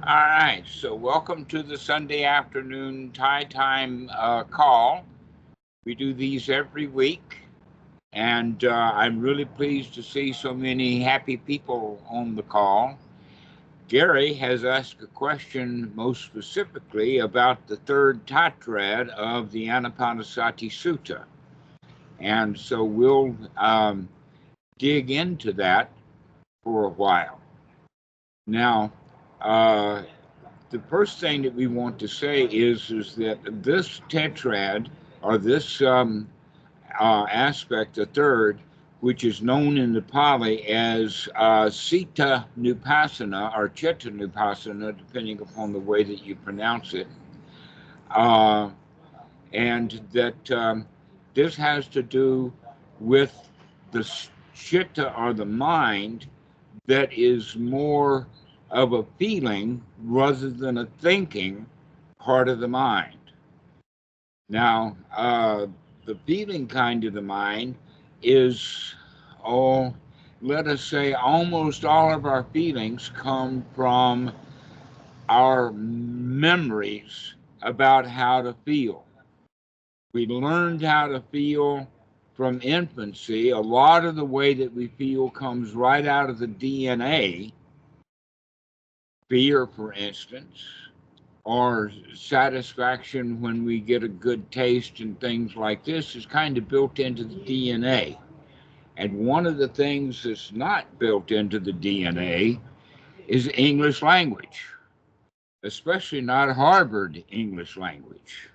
All right, so welcome to the Sunday afternoon Thai time call. We do these every week, and I'm really pleased to see so many happy people on the call. Gary has asked a question most specifically about the third tatrad of the Anapanasati Sutta, and so we'll dig into that for a while. Now, uh, the first thing that we want to say is that this tetrad, or this aspect, the third, which is known in the Pali as Citta Nupassana or Citta Nupassana, depending upon the way that you pronounce it, uh, and that this has to do with the Citta or the mind that is more of a feeling rather than a thinking part of the mind. Now, the feeling kind of the mind is, oh, let us say, almost all of our feelings come from our memories about how to feel. We learned how to feel from infancy. A lot of the way that we feel comes right out of the DNA. Fear, for instance, or satisfaction when we get a good taste and things like this is kind of built into the DNA. And one of the things that's not built into the DNA is English language, especially not Harvard English language.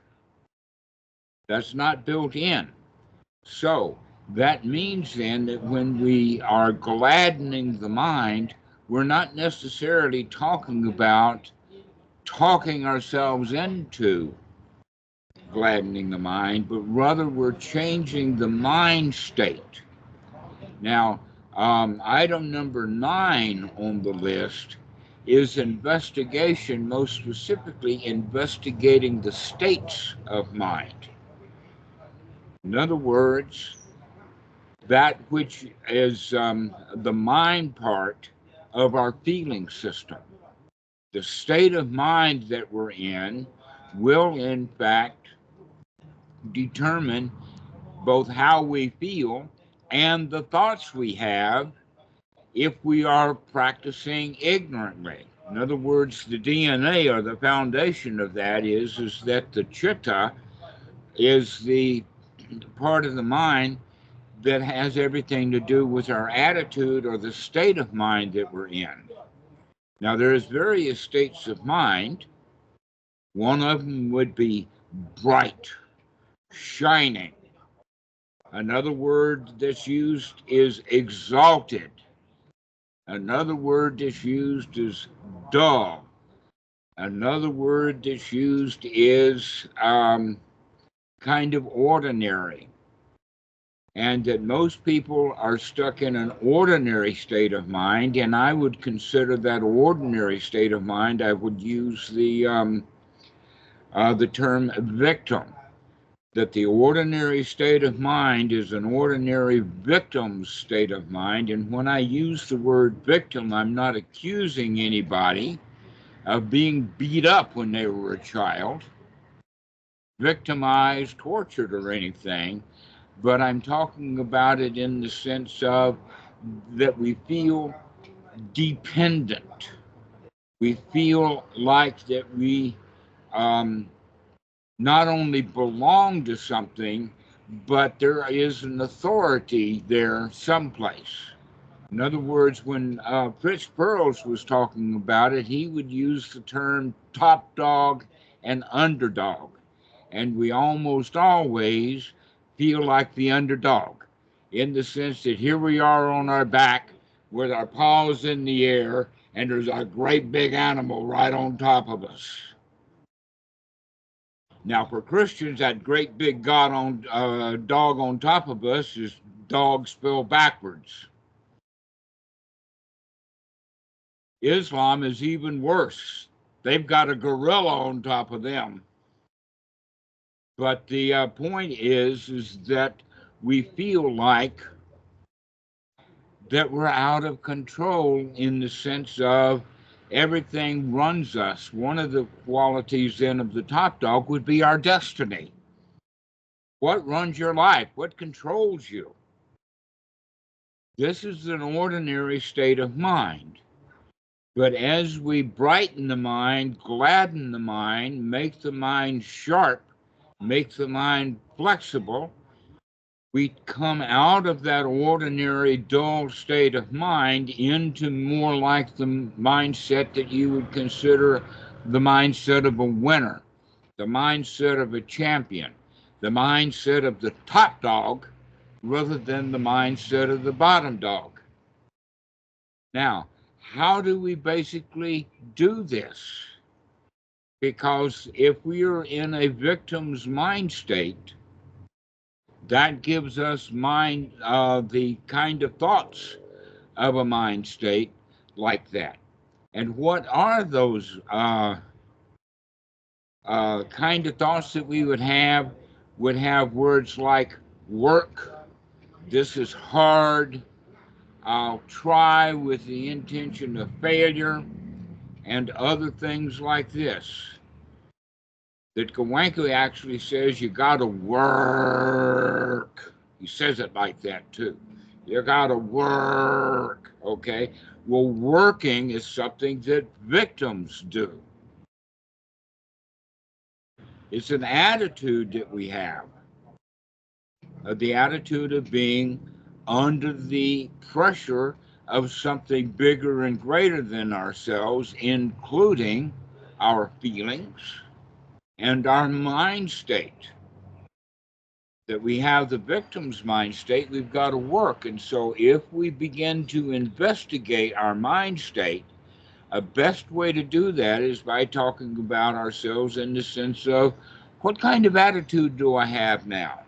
That's not built in. So that means then that when we are gladdening the mind, we're not necessarily talking about talking ourselves into gladdening the mind, but rather we're changing the mind state. Now, item number 9 on the list is investigation, most specifically investigating the states of mind. In other words, that which is the mind part of our feeling system. The state of mind that we're in will, in fact, determine both how we feel and the thoughts we have if we are practicing ignorantly. In other words, the DNA or the foundation of that is that the chitta is the part of the mind that has everything to do with our attitude or the state of mind that we're in. Now, there's various states of mind. One of them would be bright, shining. Another word that's used is exalted. Another word that's used is dull. Another word that's used is kind of ordinary. And that most people are stuck in an ordinary state of mind, and I would consider that ordinary state of mind, I would use the term victim. That the ordinary state of mind is an ordinary victim state of mind. And when I use the word victim, I'm not accusing anybody of being beat up when they were a child, victimized, tortured, or anything, but I'm talking about it in the sense of that we feel dependent. We feel like that we not only belong to something, but there is an authority there someplace. In other words, when Fritz Perls was talking about it, he would use the term top dog and underdog. And we almost always feel like the underdog in the sense that here we are on our back with our paws in the air, and there's a great big animal right on top of us. Now, for Christians, that great big dog on top of us is dog spelled backwards. Islam is even worse. They've got a gorilla on top of them. But the point is that we feel like that we're out of control in the sense of everything runs us. One of the qualities then of the top dog would be our destiny. What runs your life? What controls you? This is an ordinary state of mind. But as we brighten the mind, gladden the mind, make the mind sharp, make the mind flexible, we come out of that ordinary dull state of mind into more like the mindset that you would consider the mindset of a winner, the mindset of a champion, the mindset of the top dog rather than the mindset of the bottom dog. Now, how do we basically do this? Because if we are in a victim's mind state, that gives us the kind of thoughts of a mind state like that. And what are those kind of thoughts that we would have words like work, this is hard, I'll try with the intention of failure, and other things like this. That Kawanku actually says you gotta work. He says it like that too. You gotta work, okay? Well, working is something that victims do. It's an attitude that we have. The attitude of being under the pressure of something bigger and greater than ourselves, including our feelings and our mind state. That we have the victim's mind state, we've got to work. And so if we begin to investigate our mind state, a best way to do that is by talking about ourselves in the sense of, what kind of attitude do I have now?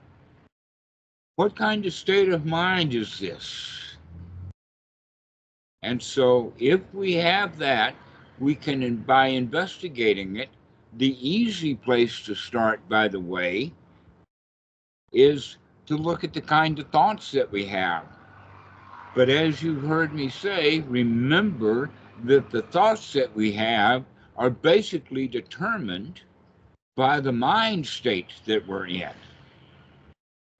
What kind of state of mind is this? And so if we have that, we can, by investigating it, the easy place to start, by the way, is to look at the kind of thoughts that we have. But as you've heard me say, remember that the thoughts that we have are basically determined by the mind state that we're in.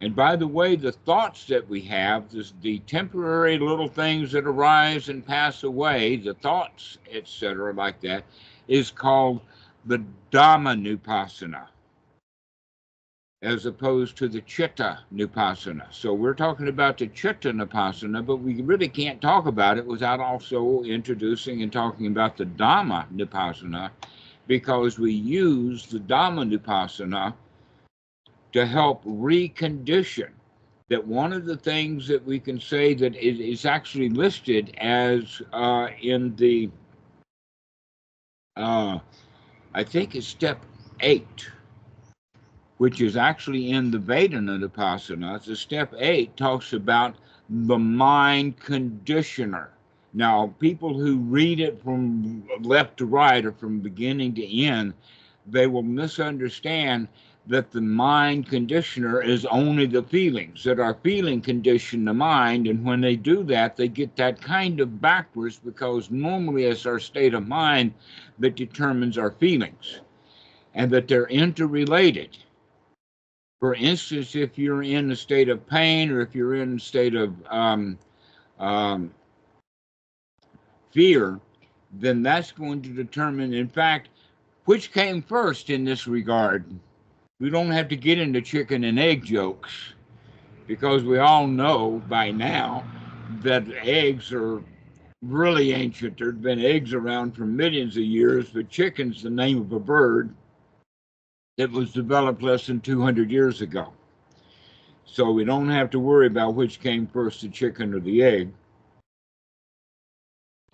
And by the way, the thoughts that we have, the temporary little things that arise and pass away, the thoughts, etc., like that, is called the Dhamma Nupassana, as opposed to the Citta Nupassana. So we're talking about the Citta Nupassana, but we really can't talk about it without also introducing and talking about the Dhamma Nupassana, because we use the Dhamma Nupassana to help recondition. That one of the things that we can say that is actually listed as in the, I think it's step 8, which is actually in the Vedana Nupassana. The step 8 talks about the mind conditioner. Now, people who read it from left to right or from beginning to end, they will misunderstand that the mind conditioner is only the feelings, that our feeling condition the mind, and when they do that, they get that kind of backwards, because normally it's our state of mind that determines our feelings, and that they're interrelated. For instance, if you're in a state of pain, or if you're in a state of fear, then that's going to determine, in fact, which came first in this regard. We don't have to get into chicken and egg jokes, because we all know by now that eggs are really ancient. There's been eggs around for millions of years, but chicken's the name of a bird that was developed less than 200 years ago. So we don't have to worry about which came first, the chicken or the egg.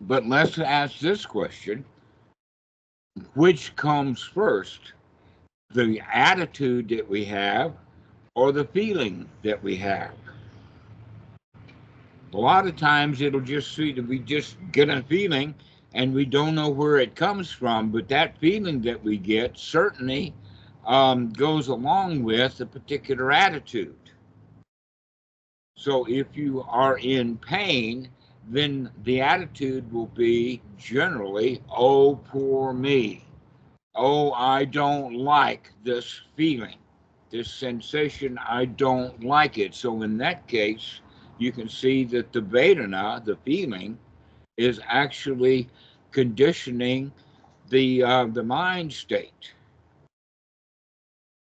But let's ask this question: which comes first, the attitude that we have or the feeling that we have? A lot of times it'll just see that we just get a feeling and we don't know where it comes from, but that feeling that we get certainly goes along with a particular attitude. So if you are in pain, then the attitude will be generally, oh, poor me. Oh, I don't like this feeling, this sensation, I don't like it. So in that case, you can see that the Vedana, the feeling, is actually conditioning the mind state.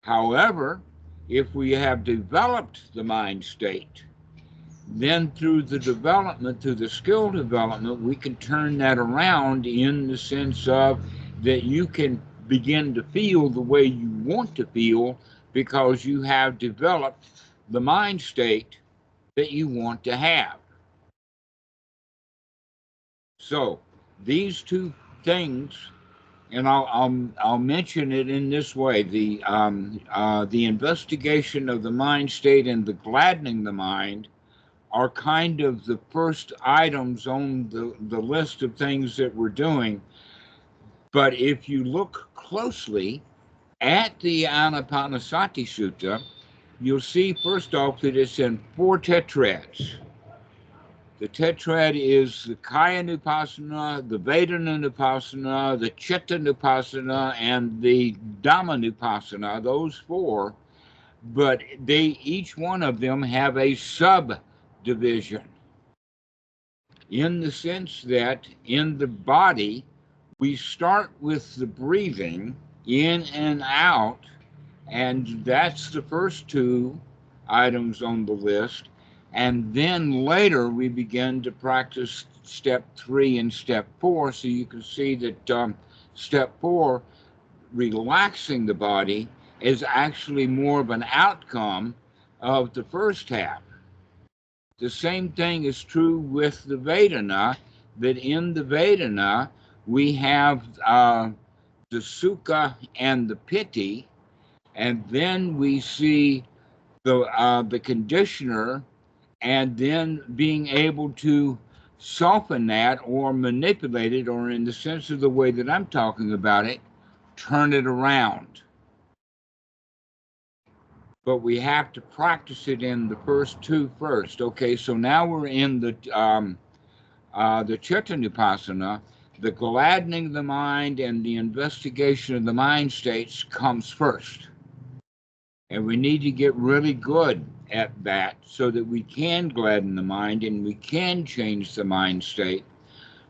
However, if we have developed the mind state, then through the development, through the skill development, we can turn that around in the sense of that you can begin to feel the way you want to feel because you have developed the mind state that you want to have. So these two things, and I'll mention it in this way: the investigation of the mind state and the gladdening the mind are kind of the first items on the list of things that we're doing. But if you look closely at the Anapanasati Sutta, you'll see first off that it's in four tetrads. The tetrad is the Kaya Nupassana, the Vedana Nupassana, the Citta Nupassana, and the Dhamma Nupassana, those four. But they each one of them have a subdivision in the sense that in the body, we start with the breathing in and out, and that's the first two items on the list. And then later we begin to practice step 3 and step 4. So you can see that step 4, relaxing the body, is actually more of an outcome of the first half. The same thing is true with the Vedana, that in the Vedana we have the Sukha and the Piti, and then we see the conditioner, and then being able to soften that or manipulate it, or in the sense of the way that I'm talking about it, turn it around. But we have to practice it in the first two first. Okay, so now we're in the Citta Nupassana. The gladdening of the mind and the investigation of the mind states comes first. And we need to get really good at that so that we can gladden the mind and we can change the mind state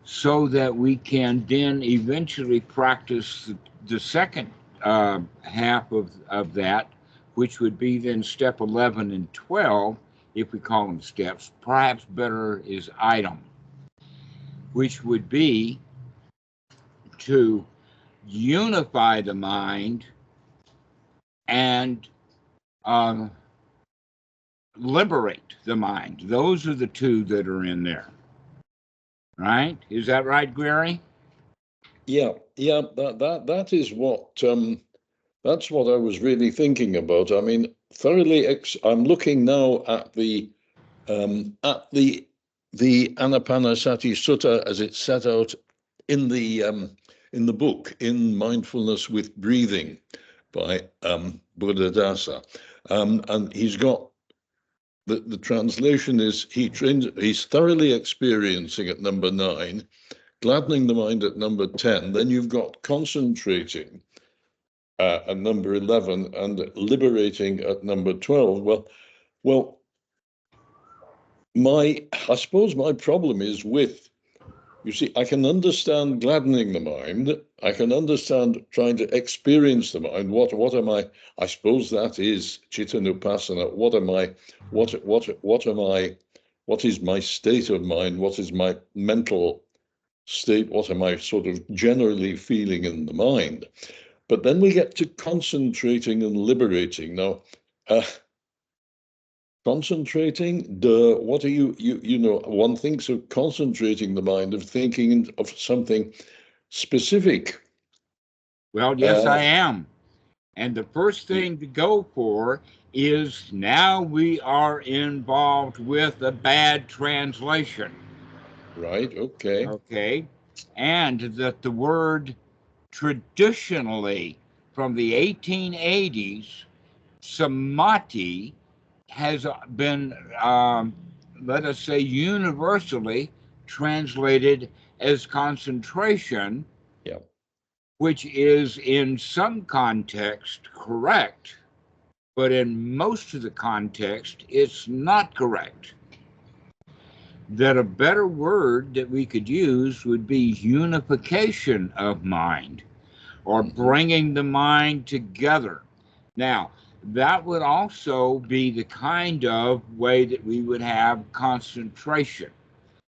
so that we can then eventually practice the second half of that, which would be then step 11 and 12, if we call them steps. Perhaps better is item, which would be to unify the mind and liberate the mind. Those are the two that are in there. Right? Is that right, Gary? Yeah. That is what that's what I was really thinking about. I mean, thoroughly. I'm looking now at the Anapanasati Sutta as it's set out in the book, In Mindfulness with Breathing, by Buddhadasa, and he's got the translation is he's thoroughly experiencing at number 9, gladdening the mind at number 10. Then you've got concentrating at number 11 and liberating at number 12. Well, I suppose my problem is with, you see, I can understand gladdening the mind. I can understand trying to experience the mind. What am I suppose that is Citta Nupassana. What is my state of mind? What is my mental state? What am I sort of generally feeling in the mind? But then we get to concentrating and liberating. Now, concentrating, what are you know, one thinks of concentrating the mind, of thinking of something specific. Well, yes, I am. And the first thing to go for is now we are involved with a bad translation. Right, okay. Okay. And that the word traditionally from the 1880s, samadhi, has been, let us say, universally translated as concentration, Yeah. which is in some context correct, but in most of the context, it's not correct. That a better word that we could use would be unification of mind, or bringing the mind together. Now, that would also be the kind of way that we would have concentration,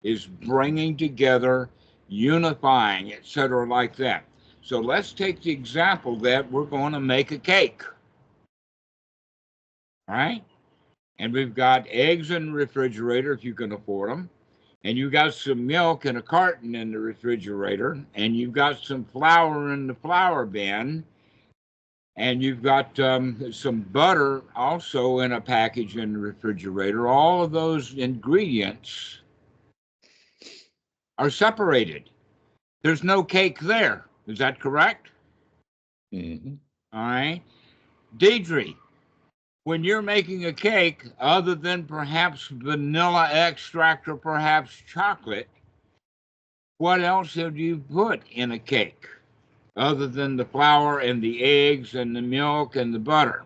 is bringing together, unifying, etc., like that. So let's take the example that we're going to make a cake, right? And we've got eggs in the refrigerator if you can afford them, and you've got some milk in a carton in the refrigerator, and you've got some flour in the flour bin, and you've got some butter also in a package in the refrigerator. All of those ingredients are separated. There's no cake there. Is that correct? Mm-hmm. All right. Deidre, when you're making a cake, other than perhaps vanilla extract or perhaps chocolate, what else have you put in a cake other than the flour and the eggs and the milk and the butter?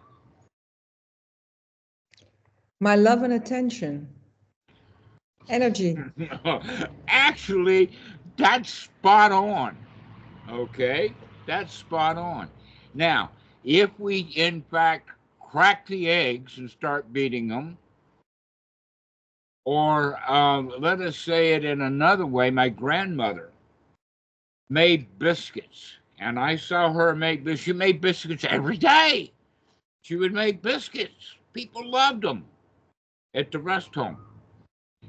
My love and attention. Energy. Actually, that's spot on. Okay, that's spot on. Now, if we in fact crack the eggs and start beating them, or let us say it in another way, my grandmother made biscuits, and I saw her make biscuits. She made biscuits every day. She would make biscuits. People loved them at the rest home.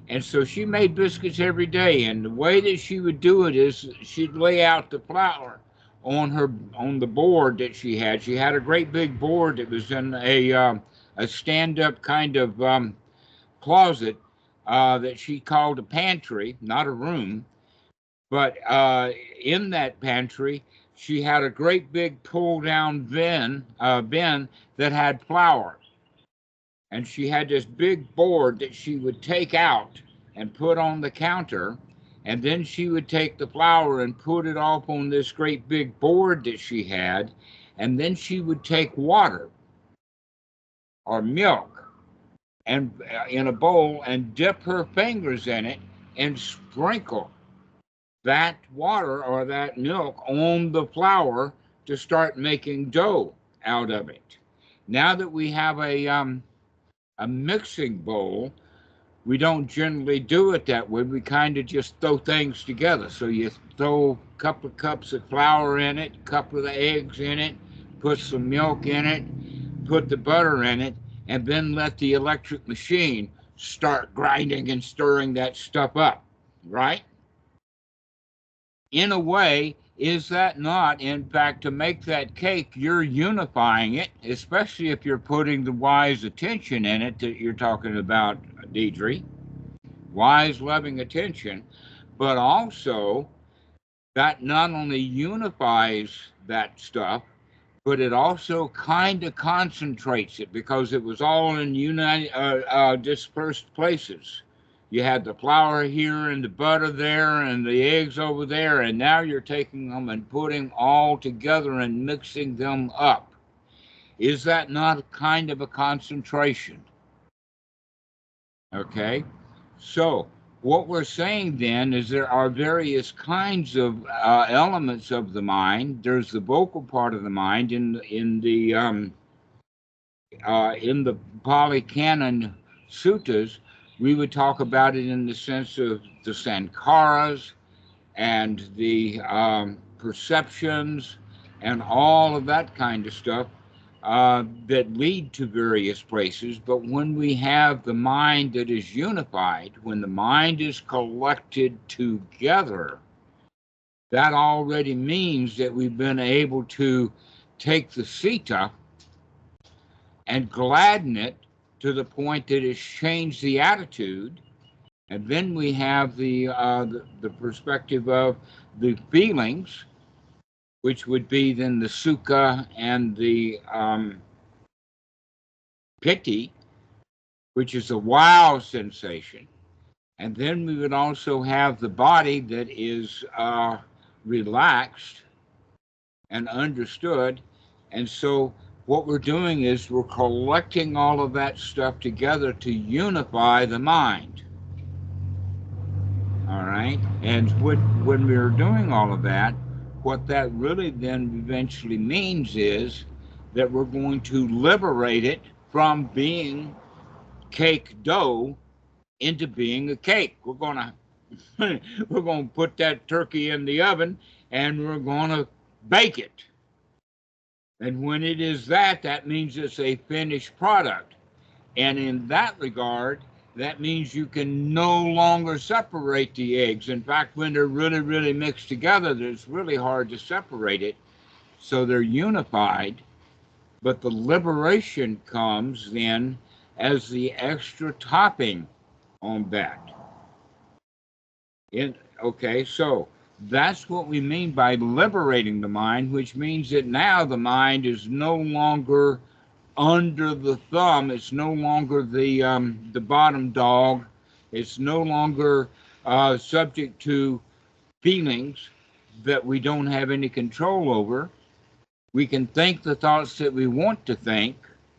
And so she made biscuits every day. And the way that she would do it is she'd lay out the flour on the board that she had. She had a great big board that was in a stand-up kind of closet that she called a pantry, not a room. But in that pantry, she had a great big pull-down bin that had flour. And she had this big board that she would take out and put on the counter, and then she would take the flour and put it off on this great big board that she had, and then she would take water or milk and in a bowl and dip her fingers in it and sprinkle that water or that milk on the flour to start making dough out of it. Now that we have a mixing bowl, we don't generally do it that way. We kind of just throw things together. So you throw a couple of cups of flour in it, a couple of the eggs in it, put some milk in it, put the butter in it, and then let the electric machine start grinding and stirring that stuff up, right? In a way, is that not, in fact, to make that cake, you're unifying it, especially if you're putting the wise attention in it that you're talking about, Deidre, wise, loving attention, but also that not only unifies that stuff, but it also kind of concentrates it because it was all in dispersed places. You had the flour here and the butter there and the eggs over there, and now you're taking them and putting all together and mixing them up. Is that not kind of a concentration? Okay, so what we're saying then is there are various kinds of elements of the mind. There's the vocal part of the mind in the Pali Canon suttas. We would talk about it in the sense of the sankharas and the perceptions and all of that kind of stuff that lead to various places. But when we have the mind that is unified, when the mind is collected together, that already means that we've been able to take the Citta and gladden it to the point that it's changed the attitude. And then we have the perspective of the feelings, which would be then the sukha and the piti, which is a wow sensation. And then we would also have the body that is relaxed and understood. And so what we're doing is we're collecting all of that stuff together to unify the mind. All right. And when we're doing all of that, what that really then eventually means is that we're going to liberate it from being cake dough into being a cake. We're going to put that turkey in the oven and we're going to bake it. And when it is that, that means it's a finished product. And in that regard, that means you can no longer separate the eggs. In fact, when they're really, really mixed together, it's really hard to separate it. So they're unified. But the liberation comes then as the extra topping on that. Okay, so that's what we mean by liberating the mind, which means that now the mind is no longer under the thumb. It's no longer the bottom dog. It's no longer subject to feelings that we don't have any control over. We can think the thoughts that we want to think.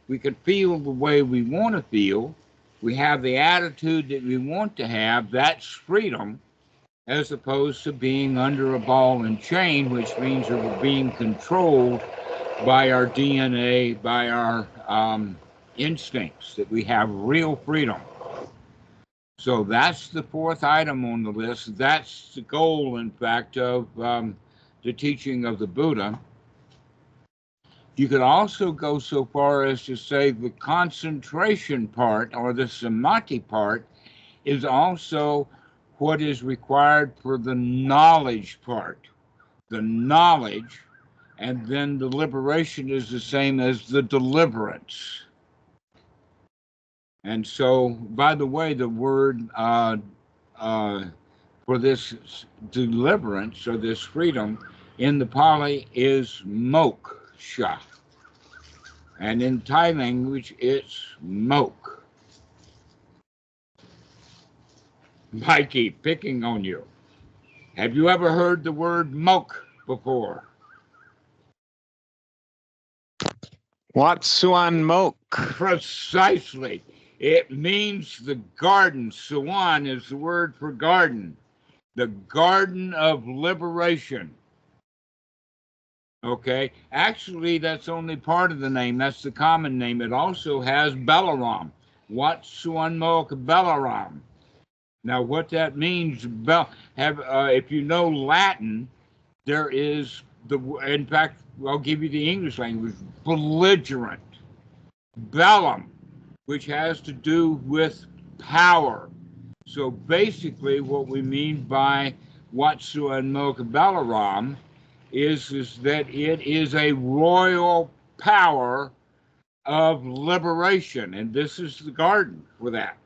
We can feel the way we want to feel. We have the attitude that we want to have. That's freedom, as opposed to being under a ball and chain, which means that we're being controlled by our DNA, by our instincts, that we have real freedom. So that's the fourth item on the list. That's the goal, in fact, of the teaching of the Buddha. You could also go so far as to say the concentration part, or the samadhi part, is also what is required for the knowledge part. The knowledge, and then the liberation is the same as the deliverance. And so, by the way, the word for this deliverance or this freedom in the Pali is moksha. And in Thai language, it's mok. I keep picking on you. Have you ever heard the word mok before? What's Suan Mok? Precisely. It means the garden. Suan is the word for garden. The garden of liberation. Okay. Actually, that's only part of the name. That's the common name. It also has Balaram. Wat Suan Mok Balaram. Now, what that means, if you know Latin, there is in fact, I'll give you the English language, belligerent, bellum, which has to do with power. So basically, what we mean by Watsu and Moka Balaram is that it is a royal power of liberation, and this is the garden for that.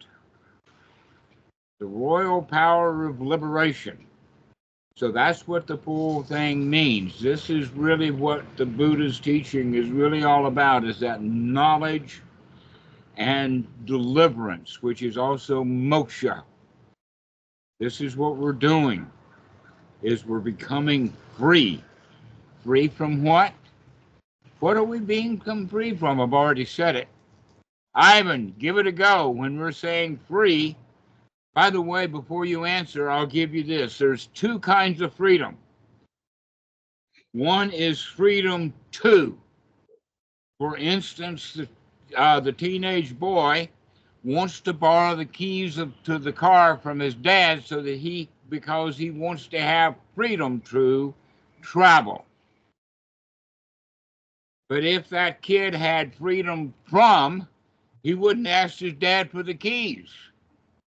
The royal power of liberation. So that's what the full thing means. This is really what the Buddha's teaching is really all about, is that knowledge and deliverance, which is also moksha. This is what we're doing, is we're becoming free. Free from what? What are we become free from? I've already said it. Ivan, give it a go. When we're saying free, by the way, before you answer, I'll give you this. There's two kinds of freedom. One is freedom to. For instance, the teenage boy wants to borrow the keys to the car from his dad so that because he wants to have freedom to travel. But if that kid had freedom from, he wouldn't ask his dad for the keys,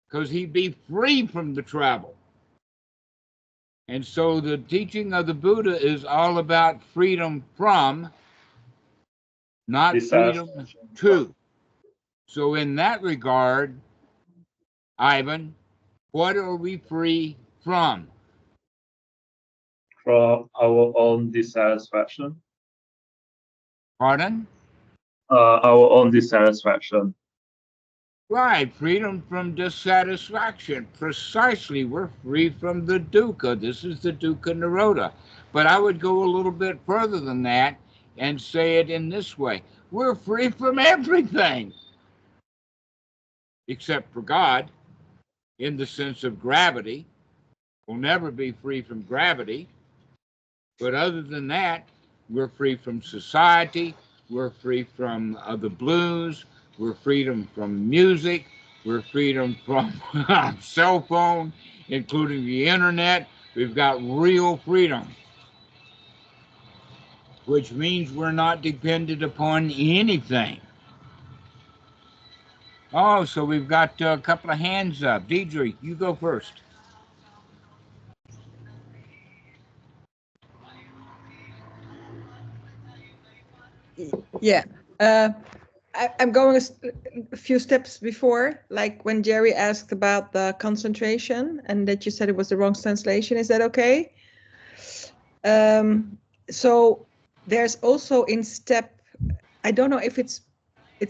because he'd be free from the travel. And so the teaching of the Buddha is all about freedom from, not freedom to. So in that regard, Ivan, what are we free from? From our own dissatisfaction. Pardon? Our own dissatisfaction. Right, freedom from dissatisfaction. Precisely, we're free from the dukkha. This is the dukkha nirodha. But I would go a little bit further than that and say it in this way. We're free from everything except for God in the sense of gravity. We'll never be free from gravity. But other than that, we're free from society. We're free from the blues. We're freedom from music. We're freedom from cell phone, including the internet. We've got real freedom, which means we're not dependent upon anything. Oh, so we've got a couple of hands up. Deidre, you go first. Yeah. I'm going a few steps before, like when Jerry asked about the concentration and that you said it was the wrong translation. Is that okay? So there's also in step, I don't know if it's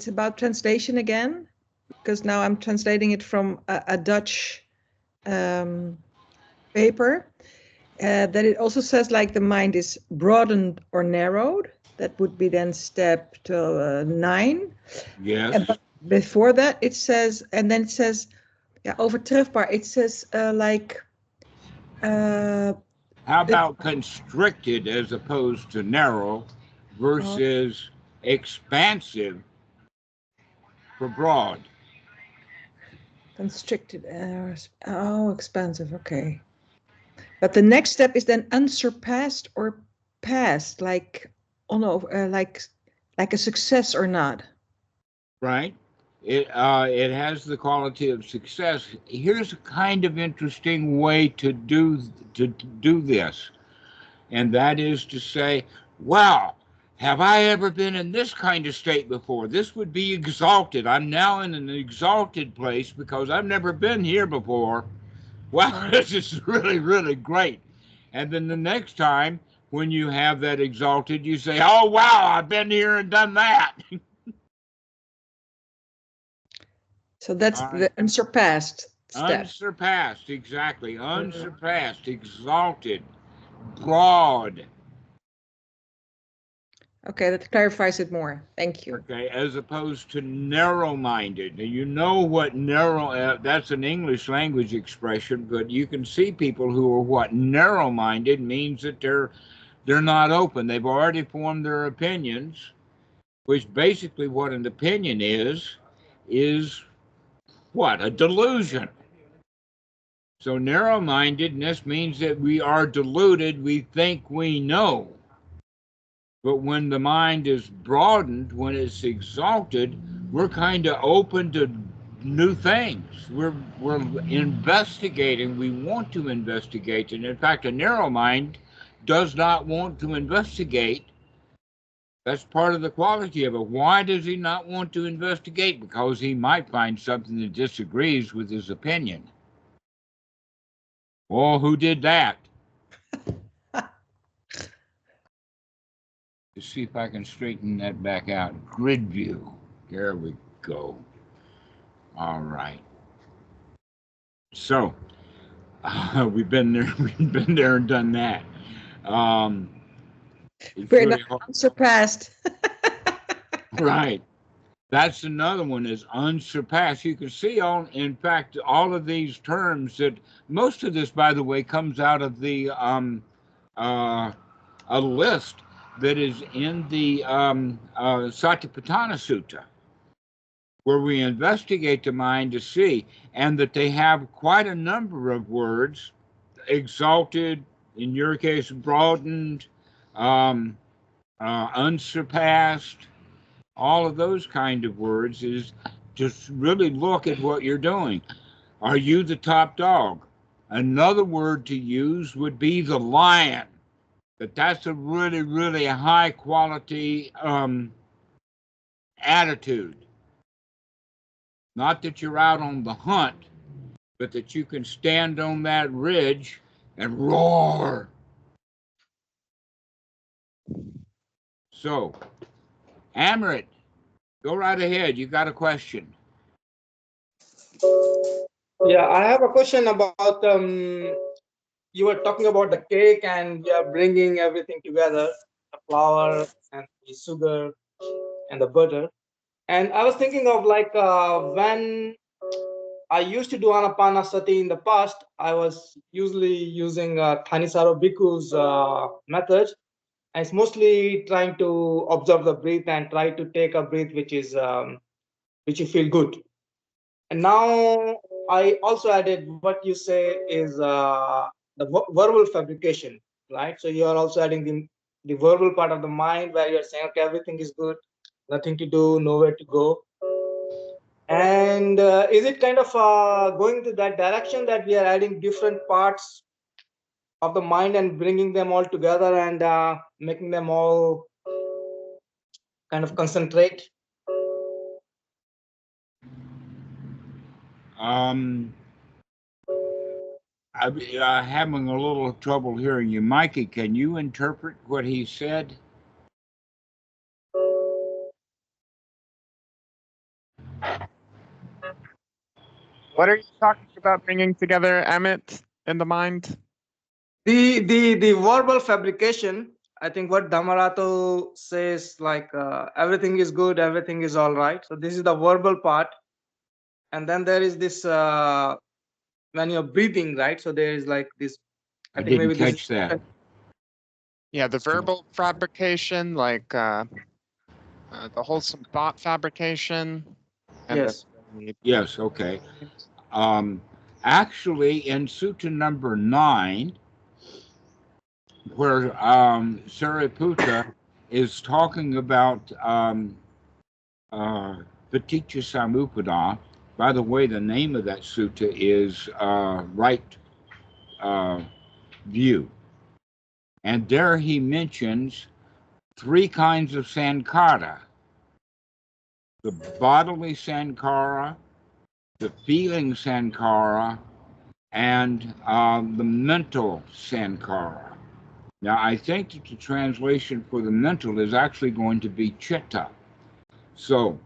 about translation again, because now I'm translating it from a Dutch paper, that it also says like the mind is broadened or narrowed. That would be then step 9. Yes. But before that, it says, and then it says, yeah, overtrefbaar. It says like. How about constricted as opposed to narrow versus expansive for broad? Constricted. Expansive. Okay. But the next step is then unsurpassed or passed, like, oh no, like a success or not. Right? It has the quality of success. Here's a kind of interesting way to do this, and that is to say, wow, have I ever been in this kind of state before? This would be exalted. I'm now in an exalted place because I've never been here before. Wow, this is really, really great. And then the next time when you have that exalted, you say, oh, wow, I've been here and done that. So that's the unsurpassed step. Unsurpassed, exactly. Unsurpassed, exalted, broad. Okay, that clarifies it more. Thank you. Okay, as opposed to narrow-minded. Now, you know what narrow, that's an English language expression, but you can see people who are what narrow-minded means that they're not open. They've already formed their opinions, which basically what an opinion is what? A delusion. So narrow-mindedness means that we are deluded, we think we know. But when the mind is broadened, when it's exalted, we're kind of open to new things. We're investigating. We want to investigate. And in fact, a narrow mind does not want to investigate. That's part of the quality of it. Why does he not want to investigate? Because he might find something that disagrees with his opinion. Oh, who did that? Let's see if I can straighten that back out. Grid view. There we go. All right. So we've been there. We've been there and done that. We're not unsurpassed. Right. That's another one is unsurpassed. You can see in fact, all of these terms that most of this, by the way, comes out of the a list that is in the Satipatthana Sutta, where we investigate the mind to see, and that they have quite a number of words, exalted, in your case, broadened, unsurpassed, all of those kind of words, is just really look at what you're doing. Are you the top dog? Another word to use would be the lion. That's a really, really high quality attitude. Not that you're out on the hunt, but that you can stand on that ridge and roar. So, Amrit, go right ahead. You got a question. Yeah, I have a question about you were talking about the cake and you are bringing everything together, the flour and the sugar and the butter. And I was thinking of like when I used to do Anapanasati in the past, I was usually using Thanisaro Bhikkhu's method. And it's mostly trying to observe the breath and try to take a breath which you feel good. And now I also added what you say is the verbal fabrication, right? So you are also adding the verbal part of the mind where you're saying, okay, everything is good, nothing to do, nowhere to go. And is it kind of going to that direction that we are adding different parts of the mind and bringing them all together and making them all kind of concentrate? I'm having a little trouble hearing you. Mikey, can you interpret what he said? What are you talking about bringing together, Emmett, in the mind? The verbal fabrication, I think what Dhammarato says, like everything is good, everything is all right. So this is the verbal part, and then there is this when you're breathing, right? So there is like this. I think didn't maybe this catch that. Yeah, the verbal fabrication, like the wholesome thought fabrication. And Yes. Yes, okay. Actually, in Sutta number 9, where Sariputta is talking about Paticca Samuppada. By the way, the name of that sutta is Right View. And there he mentions 3 kinds of sankhara: the bodily sankhara, the feeling sankhara, and the mental sankhara. Now, I think that the translation for the mental is actually going to be citta. So,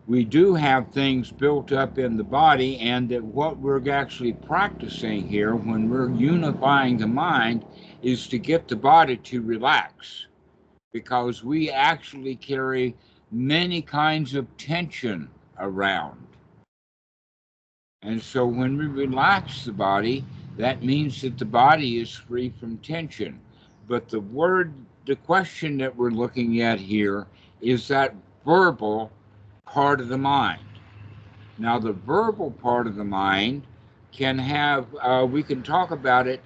we do have things built up in the body, and that what we're actually practicing here when we're unifying the mind is to get the body to relax, because we actually carry many kinds of tension around. And so when we relax the body, that means that the body is free from tension. But the question that we're looking at here is that verbal part of the mind. Now, the verbal part of the mind can have, we can talk about it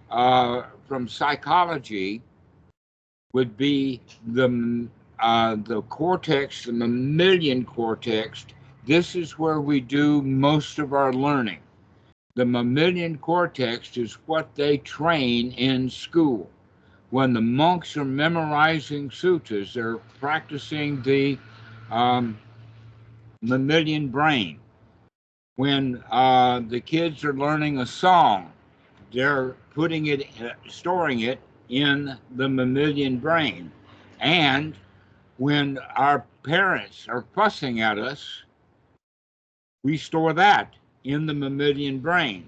from psychology, would be the cortex, the mammalian cortex. This is where we do most of our learning. The mammalian cortex is what they train in school. When the monks are memorizing suttas, they're practicing the mammalian brain. When the kids are learning a song, they're putting it, storing it in the mammalian brain. And when our parents are fussing at us, we store that in the mammalian brain.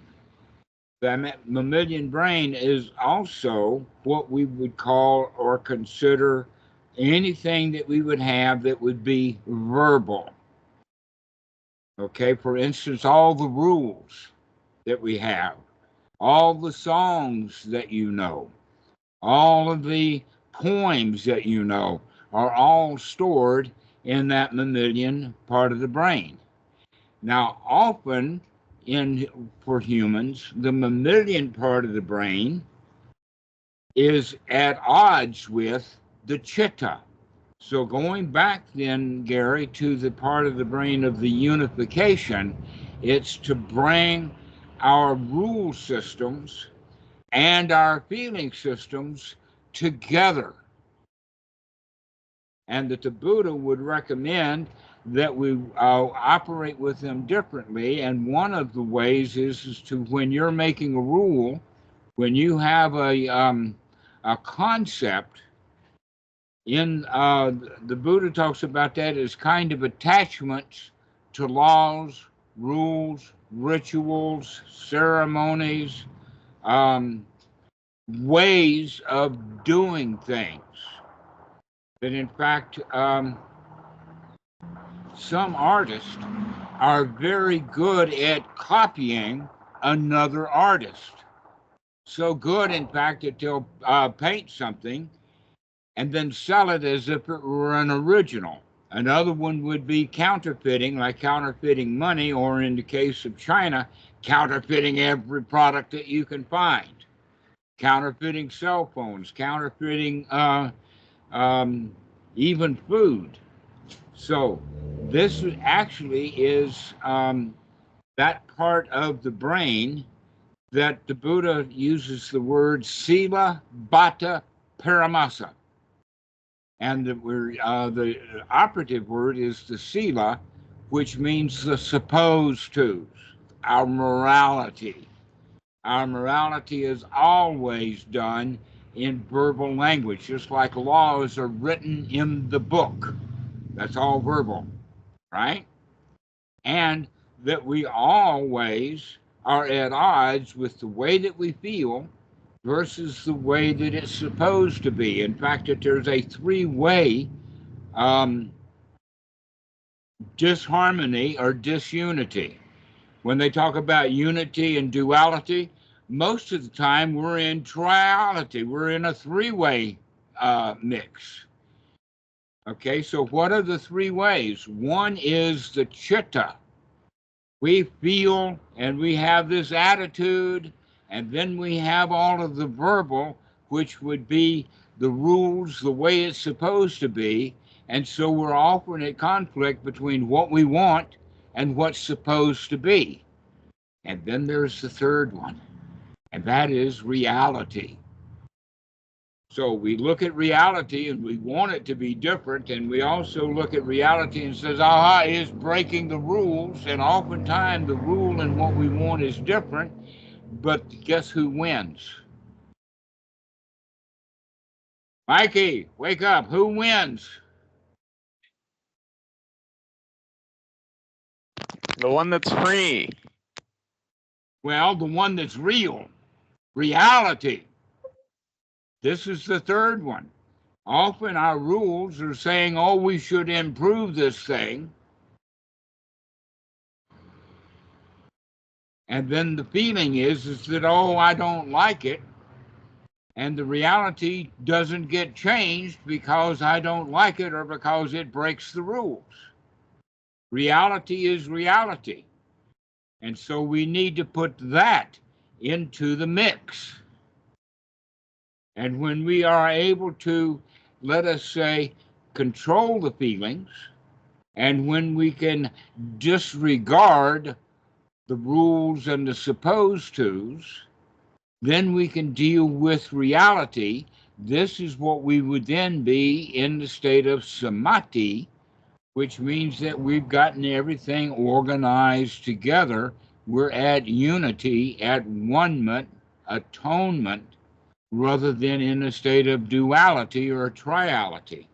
The mammalian brain is also what we would call or consider anything that we would have that would be verbal. Okay, for instance, all the rules that we have, all the songs that you know, all of the poems that you know are all stored in that mammalian part of the brain. Now, often for humans, the mammalian part of the brain is at odds with the citta. So going back then, Gary, to the part of the brain of the unification, it's to bring our rule systems and our feeling systems together. And that the Buddha would recommend that we operate with them differently. And one of the ways is to, when you're making a rule, when you have a concept, in the Buddha talks about that as kind of attachments to laws rules, rituals, ceremonies, ways of doing things. That in fact, some artists are very good at copying another artist. So good, in fact, that they'll paint something and then sell it as if it were an original. Another one would be counterfeiting, like counterfeiting money, or in the case of China, counterfeiting every product that you can find. Counterfeiting cell phones, counterfeiting even food. So this actually is that part of the brain that the Buddha uses the word sila, bhatta, paramasa. And the operative word is the sila, which means the supposed tos, our morality. Our morality is always done in verbal language, just like laws are written in the book. That's all verbal, right? And that we always are at odds with the way that we feel versus the way that it's supposed to be. In fact, that there's a three-way disharmony or disunity. When they talk about unity and duality, most of the time we're in triality. We're in a three-way mix. Okay, so what are the three ways? One is the Citta. We feel and we have this attitude, and then we have all of the verbal, which would be the rules, the way it's supposed to be. And so we're often at conflict between what we want and what's supposed to be. And then there's the third one, and that is reality. So we look at reality and we want it to be different, and we also look at reality and says, aha, it's breaking the rules, and oftentimes the rule and what we want is different, but guess who wins? Mikey, wake up, who wins? The one that's free. Well, the one that's real, reality. This is the third one. Often our rules are saying, oh, we should improve this thing. And then the feeling is that, oh, I don't like it. And the reality doesn't get changed because I don't like it or because it breaks the rules. Reality is reality. And so we need to put that into the mix. And when we are able to, let us say, control the feelings, and when we can disregard the rules and the supposed tos, then we can deal with reality. This is what we would then be in the state of samadhi, which means that we've gotten everything organized together. We're at unity, at one-ment, atonement, rather than in a state of duality or triality.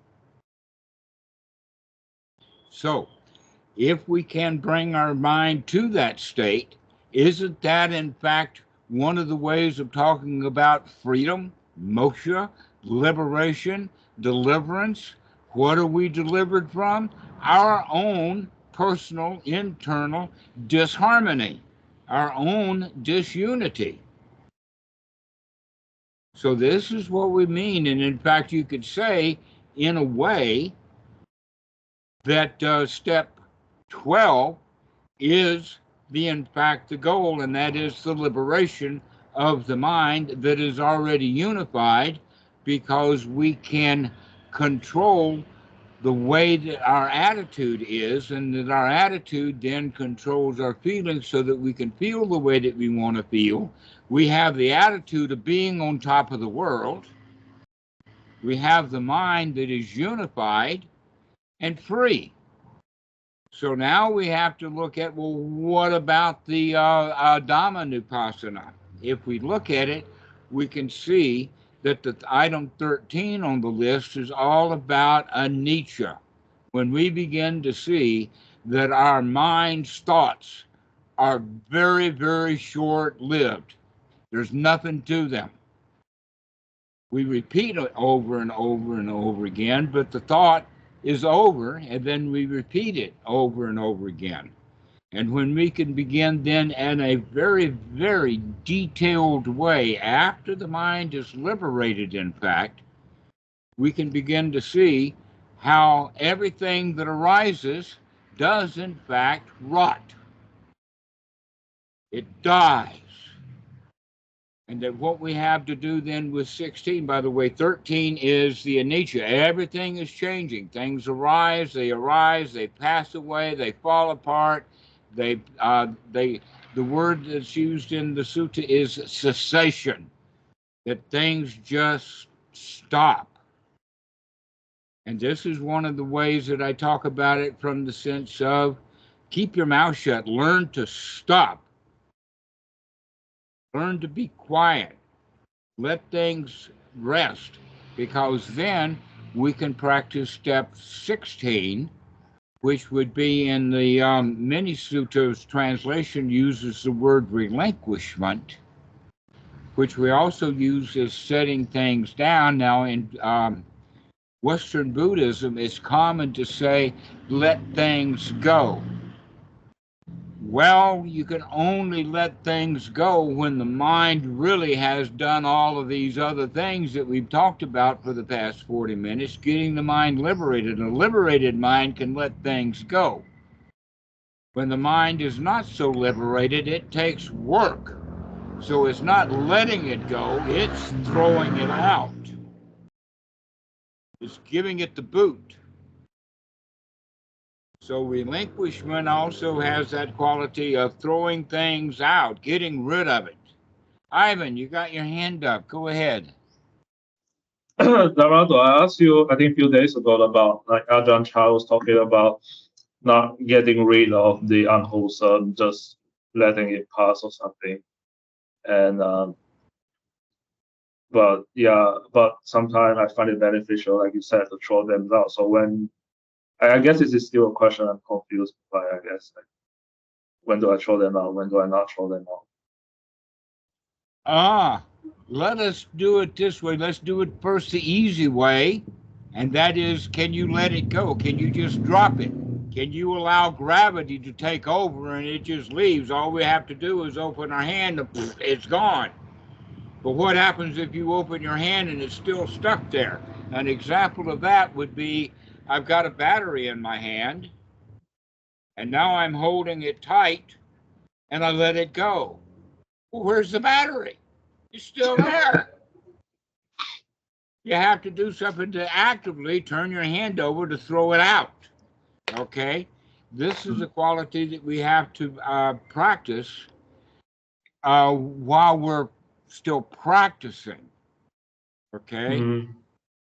So, if we can bring our mind to that state, isn't that in fact one of the ways of talking about freedom, moksha, liberation, deliverance? What are we delivered from? Our own personal, internal disharmony, our own disunity. So this is what we mean. And in fact, you could say, in a way, that step 12 is in fact the goal, and that is the liberation of the mind that is already unified, because we can control the way that our attitude is, and that our attitude then controls our feelings so that we can feel the way that we want to feel. We have the attitude of being on top of the world. We have the mind that is unified and free. So now we have to look at, well, what about the Dhamma Nupassana? If we look at it, we can see that the item 13 on the list is all about anicca. When we begin to see that our mind's thoughts are very, very short-lived. There's nothing to them. We repeat it over and over and over again, but the thought is over, and then we repeat it over and over again. And when we can begin then in a very, very detailed way, after the mind is liberated, in fact, we can begin to see how everything that arises does in fact rot. It dies. And that what we have to do then with 16, by the way, 13 is the anicca. Everything is changing. Things arise, they pass away, they fall apart. The word that's used in the sutta is cessation, that things just stop. And this is one of the ways that I talk about it from the sense of keep your mouth shut, learn to stop, learn to be quiet. Let things rest, because then we can practice step 16, which would be in the many suttas translation uses the word relinquishment, which we also use as setting things down. Now in Western Buddhism, it's common to say, let things go. Well, you can only let things go when the mind really has done all of these other things that we've talked about for the past 40 minutes, getting the mind liberated. A liberated mind can let things go. When the mind is not so liberated, it takes work. So it's not letting it go, it's throwing it out. It's giving it the boot. So relinquishment also has that quality of throwing things out, getting rid of it. Ivan, you got your hand up. Go ahead. Dhammarato, I asked you, I think a few days ago about, like Ajahn Chah was talking about not getting rid of the unwholesome, just letting it pass or something. And but sometimes I find it beneficial, like you said, to throw them out. So when I guess this is still a question I'm confused by, I guess. Like, when do I throw them out? When do I not throw them out? Let us do it this way. Let's do it first the easy way. And that is, can you let it go? Can you just drop it? Can you allow gravity to take over and it just leaves? All we have to do is open our hand and it's gone. But what happens if you open your hand and it's still stuck there? An example of that would be, I've got a battery in my hand, and now I'm holding it tight, and I let it go. Well, where's the battery? It's still there. You have to do something to actively turn your hand over to throw it out. Okay? This is a quality that we have to practice while we're still practicing. Okay? Mm-hmm.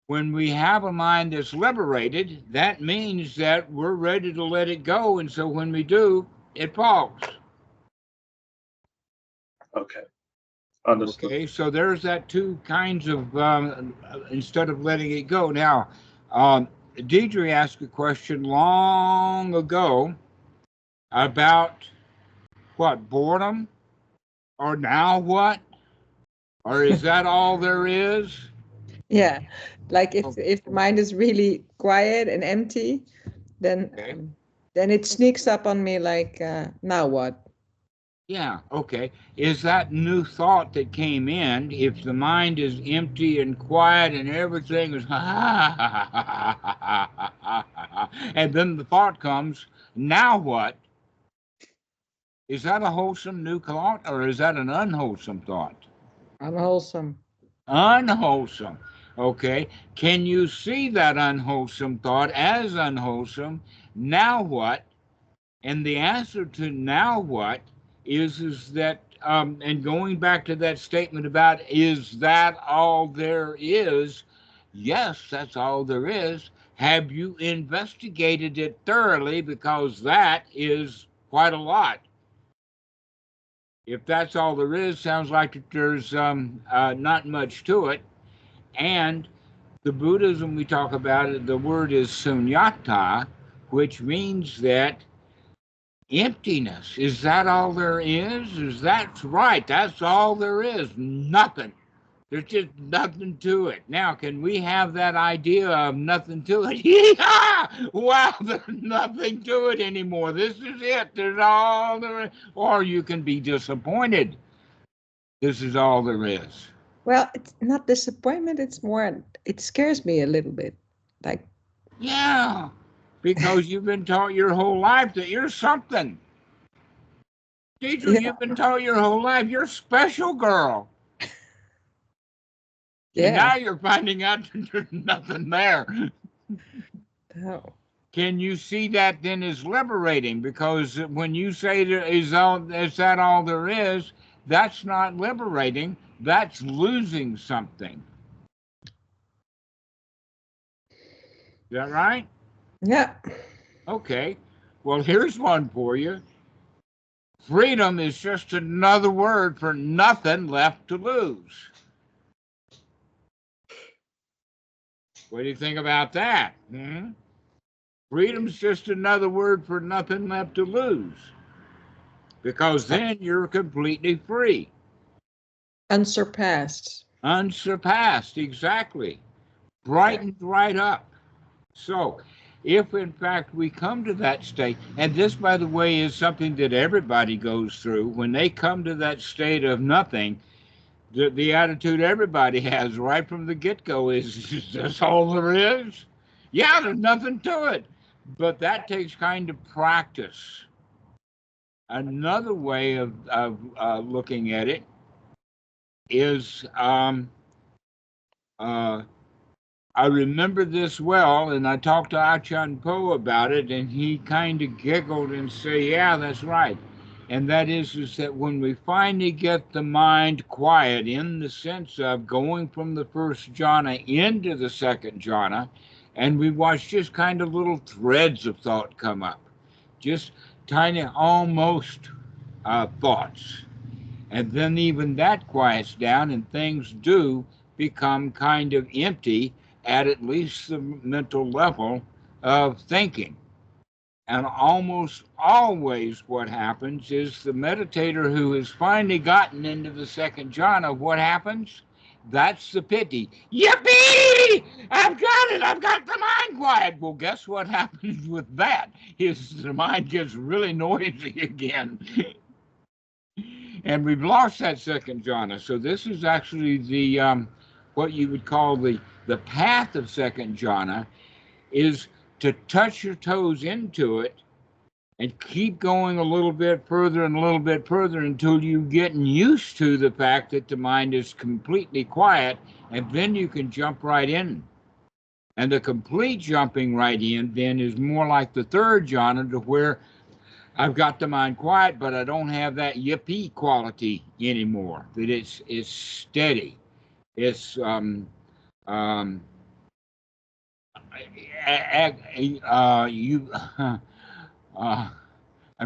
When we have a mind that's liberated, that means that we're ready to let it go. And so when we do, it falls. Okay. Understood. Okay, so there's that two kinds of, instead of letting it go. Now, Deidre asked a question long ago about what, boredom? Or now what? Or is that all there is? Yeah, like if the mind is really quiet and empty, then Okay. Then it sneaks up on me like, now what? Yeah, okay. Is that new thought that came in, if the mind is empty and quiet and everything is and then the thought comes, now what? Is that a wholesome new thought, or is that an unwholesome thought? Unwholesome. Unwholesome. Okay. Can you see that unwholesome thought as unwholesome? Now what? And the answer to now what is that, and going back to that statement about, is that all there is? Yes, that's all there is. Have you investigated it thoroughly? Because that is quite a lot. If that's all there is, sounds like there's not much to it. And the Buddhism we talk about, the word is sunyata, which means that Emptiness. Is that all there is? That's right. That's all there is. Nothing. There's just nothing to it. Now, can we have that idea of nothing to it? Yeah! Wow, there's nothing to it anymore. This is it. There's all there is. Or you can be disappointed. This is all there is. Well, it's not disappointment. It's more, it scares me a little bit. Like, Yeah, because you've been taught your whole life that you're something. Teacher, yeah, you've been taught your whole life you're a special girl. And yeah. now you're finding out that there's nothing there. No. Can you see that then as liberating? Because when you say is that all there is, that's not liberating. That's losing something. Is that right? Yeah. Okay. Well, here's one for you. Freedom is just another word for nothing left to lose. What do you think about that? Freedom's just another word for nothing left to lose. Because then you're completely free. Unsurpassed. Unsurpassed, exactly. Brightened right up. So, if in fact we come to that state, and this, by the way, is something that everybody goes through, when they come to that state of nothing, the attitude everybody has right from the get-go is this all there is? Yeah, there's nothing to it. But that takes kind of practice. Another way of looking at it is, I remember this well, and I talked to Achan Po about it, and he kind of giggled and said, yeah, that's right. And that is that when we finally get the mind quiet in the sense of going from the first jhana into the second jhana, and we watch just kind of little threads of thought come up, just tiny almost thoughts. And then even that quiets down and things do become kind of empty at least the mental level of thinking. And almost always what happens is the meditator who has finally gotten into the second jhana, what happens? That's the pity. Yippee! I've got it! I've got the mind quiet. Well, guess what happens with that? Is the mind gets really noisy again. And we've lost that second jhana. So this is actually the what you would call the path of second jhana, is to touch your toes into it and keep going a little bit further and a little bit further until you're getting used to the fact that the mind is completely quiet, and then you can jump right in. And the complete jumping right in then is more like the third jhana, to where I've got the mind quiet, but I don't have that yippee quality anymore. That it's steady. It's I'm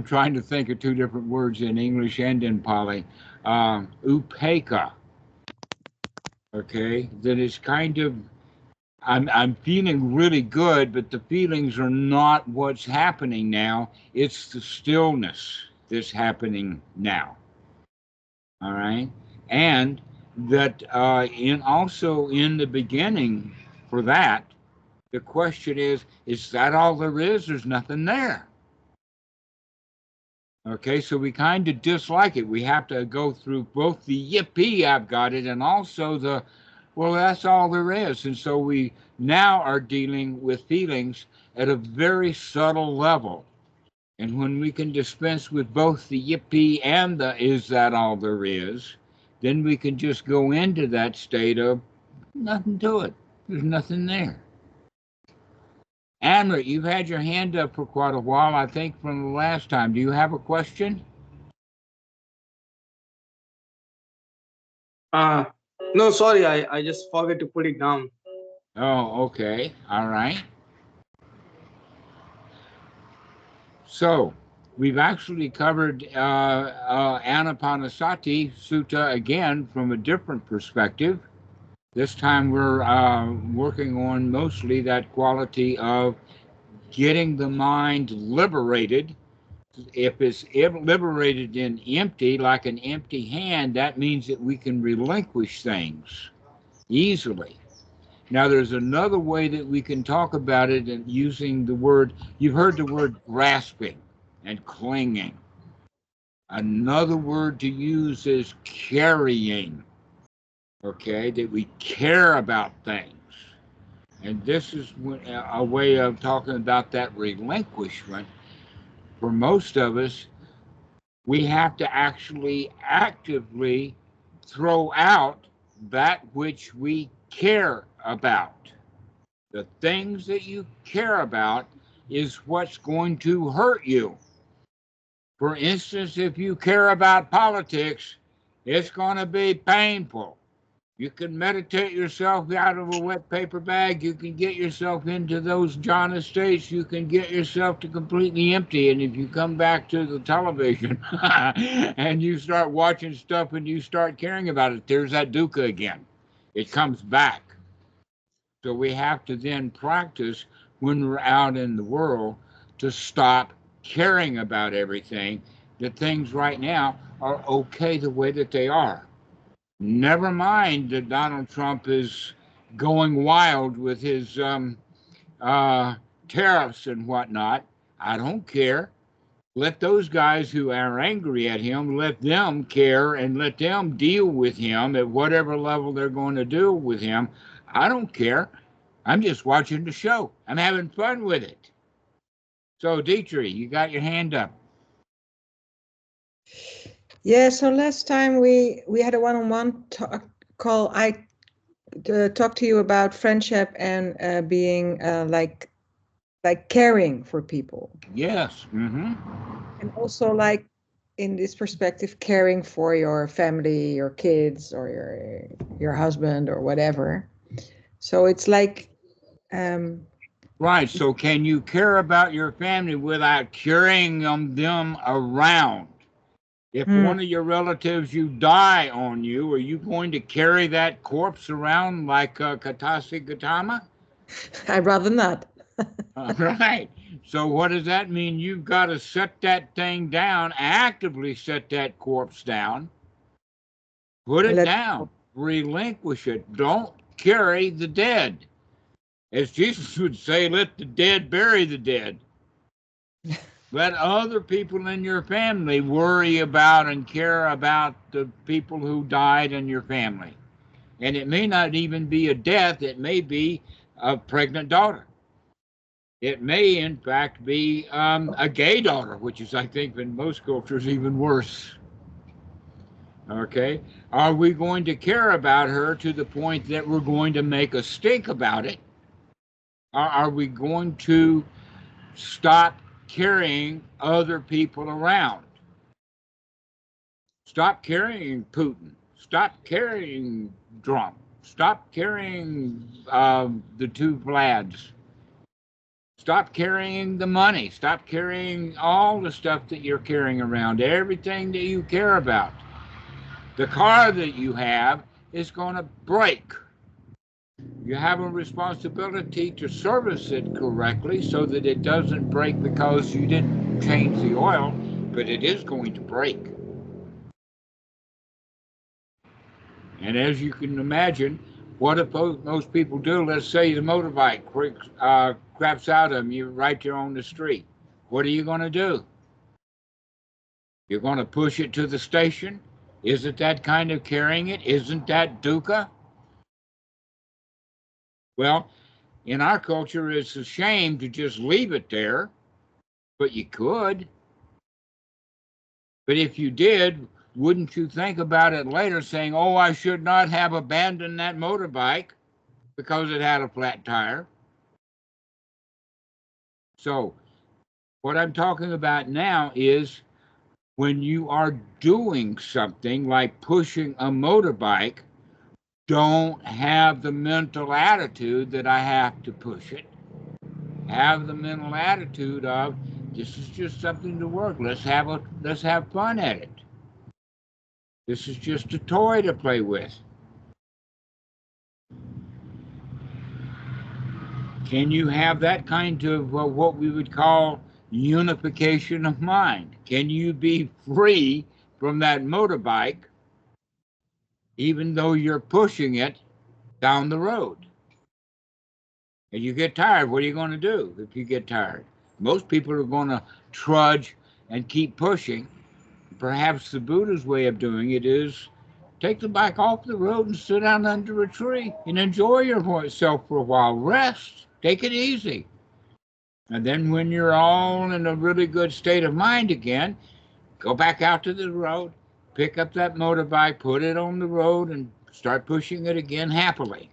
trying to think of two different words in English and in Pali. Upekkha. Okay, that is kind of, I'm feeling really good, but the feelings are not what's happening now. It's the stillness that's happening now. All right, and that also in the beginning for that, the question is that all there is? There's nothing there. Okay, so we kind of dislike it. We have to go through both the yippee, I've got it, and also the, well, that's all there is. And so we now are dealing with feelings at a very subtle level. And when we can dispense with both the yippee and the is that all there is, then we can just go into that state of nothing to it. There's nothing there. Amrit, you've had your hand up for quite a while, I think, from the last time. Do you have a question? No, sorry, I just forgot to put it down. Oh, okay. All right. So we've actually covered Anapanasati Sutta again from a different perspective. This time we're working on mostly that quality of getting the mind liberated If it's liberated in empty, like an empty hand, that means that we can relinquish things easily. Now, there's another way that we can talk about it, and using the word, you've heard the word grasping and clinging. Another word to use is carrying, okay, that we care about things. And this is a way of talking about that relinquishment. For most of us, we have to actually actively throw out that which we care about. The things that you care about is what's going to hurt you. For instance, if you care about politics, it's going to be painful. You can meditate yourself out of a wet paper bag. You can get yourself into those jhana states. You can get yourself to completely empty. And if you come back to the television and you start watching stuff and you start caring about it, there's that dukkha again. It comes back. So we have to then practice when we're out in the world to stop caring about everything, that things right now are okay the way that they are. Never mind that Donald Trump is going wild with his tariffs and whatnot. I don't care. Let those guys who are angry at him, let them care and let them deal with him at whatever level they're going to deal with him. I don't care. I'm just watching the show. I'm having fun with it. So, Dietrich, you got your hand up. Yeah, so last time we had a one-on-one call. I talked to you about friendship and being like caring for people. Yes. Mm-hmm. And also like in this perspective, caring for your family, your kids, or your husband or whatever. So it's like Right. So, can you care about your family without carrying them around? If one of your relatives you die on you, are you going to carry that corpse around like Katasi Gautama? I'd rather not. All right. So what does that mean? You've got to set that thing down, actively set that corpse down, put it down, relinquish it. Don't carry the dead. As Jesus would say, let the dead bury the dead. Let other people in your family worry about and care about the people who died in your family. And it may not even be a death, it may be a pregnant daughter. It may, in fact, be a gay daughter, which is, I think, in most cultures, even worse. Okay? Are we going to care about her to the point that we're going to make a stink about it? Are we going to stop carrying other people around? Stop carrying Putin. Stop carrying Trump. Stop carrying the two Vlads. Stop carrying the money. Stop carrying all the stuff that you're carrying around, everything that you care about. The car that you have is going to break. You have a responsibility to service it correctly so that it doesn't break because you didn't change the oil, but it is going to break. And as you can imagine, what if most people do? Let's say the motorbike craps out of them, you right there on the street. What are you going to do? You're going to push it to the station? Isn't that kind of carrying it? Isn't that dukkha? Well, in our culture, it's a shame to just leave it there, but you could. But if you did, wouldn't you think about it later saying, oh, I should not have abandoned that motorbike because it had a flat tire? So what I'm talking about now is when you are doing something like pushing a motorbike, don't have the mental attitude that I have to push it. Have the mental attitude of this is just something to work. Let's have fun at it. This is just a toy to play with. Can you have that kind of what we would call unification of mind. Can you be free from that motorbike even though you're pushing it down the road? And you get tired, what are you going to do if you get tired? Most people are going to trudge and keep pushing. Perhaps the Buddha's way of doing it is take the bike off the road and sit down under a tree and enjoy yourself for a while. Rest. Take it easy. And then when you're all in a really good state of mind again, go back out to the road, pick up that motorbike, put it on the road, and start pushing it again happily.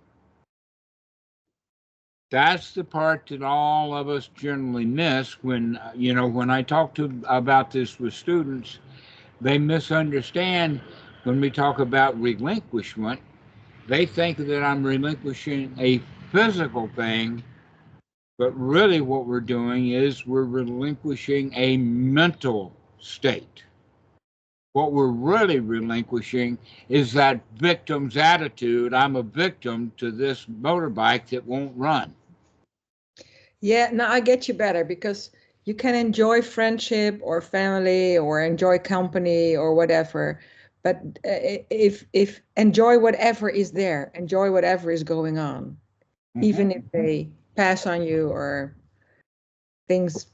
That's the part that all of us generally miss when, when I talk about this with students, they misunderstand when we talk about relinquishment. They think that I'm relinquishing a physical thing, but really what we're doing is we're relinquishing a mental state. What we're really relinquishing is that victim's attitude. I'm a victim to this motorbike that won't run. Yeah, now I get you better, because you can enjoy friendship or family or enjoy company or whatever, but if enjoy whatever is there, enjoy whatever is going on, even if they pass on you or things,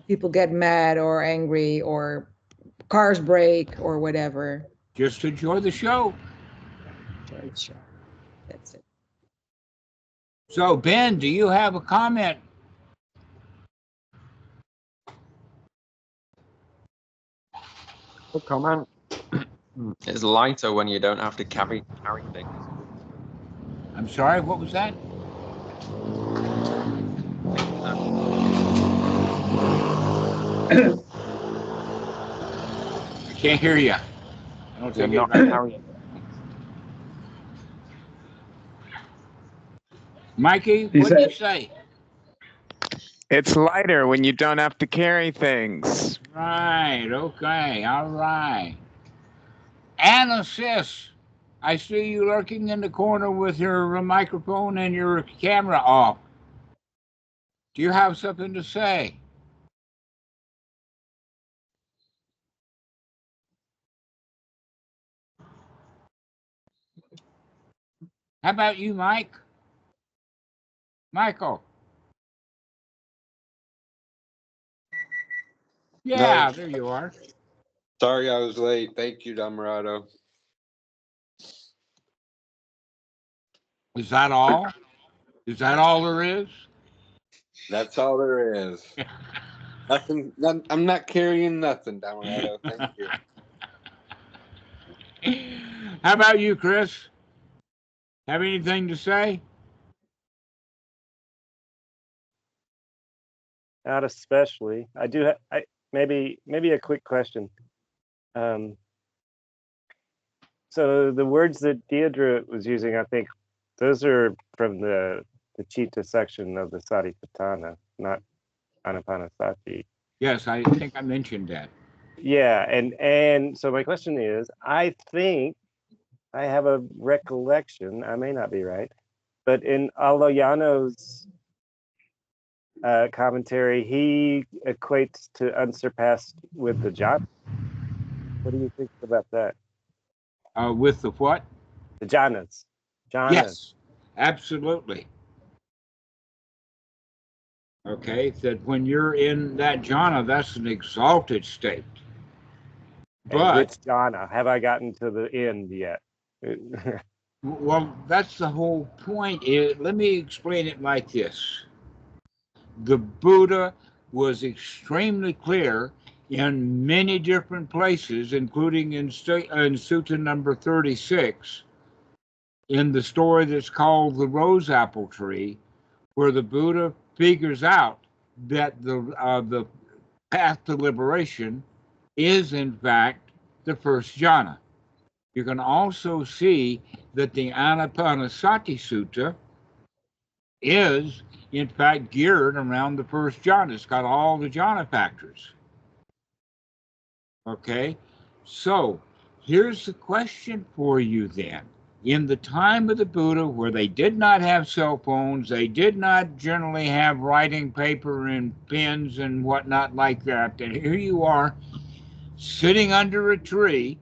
people get mad or angry or cars break or whatever. Just enjoy the show. Enjoy the show. That's it. So, Ben, do you have a comment? No comment. It's lighter when you don't have to carry things. I'm sorry, what was that? I can't hear you. I don't You're think not it. carrying. Mikey, what did you say? It's lighter when you don't have to carry things. Right, okay, all right. Anna Sis, I see you lurking in the corner with your microphone and your camera off. Do you have something to say? How about you, Mike? Michael? Yeah, No, there you are. sorry I was late. Thank you, Dhammarato. Is that all? Is that all there is? That's all there is. Nothing. I'm not carrying nothing, Dhammarato. Thank you. How about you, Chris? Have anything to say? Not especially. I do. Maybe a quick question. So the words that Deirdre was using, I think, those are from the Citta section of the Satipatthana, not Anapanasati. Yes, I think I mentioned that. Yeah, and so my question is, I think I have a recollection, I may not be right, but in Aloyano's commentary, he equates to unsurpassed with the jhana. What do you think about that? With the what? The jhanas. Yes, absolutely. Okay, that when you're in that jhana, that's an exalted state. And But which jhana? Have I gotten to the end yet? well, that's the whole point. Let me explain it like this. The Buddha was extremely clear in many different places, including in Sutta number 36, in the story that's called the Rose Apple Tree, where the Buddha figures out that the path to liberation is, in fact, the first jhana. You can also see that the Anapanasati Sutta is, in fact, geared around the first jhana. It's got all the jhana factors. Okay, so here's the question for you then. in the time of the Buddha, where they did not have cell phones, they did not generally have writing paper and pens and whatnot like that. And here you are sitting under a tree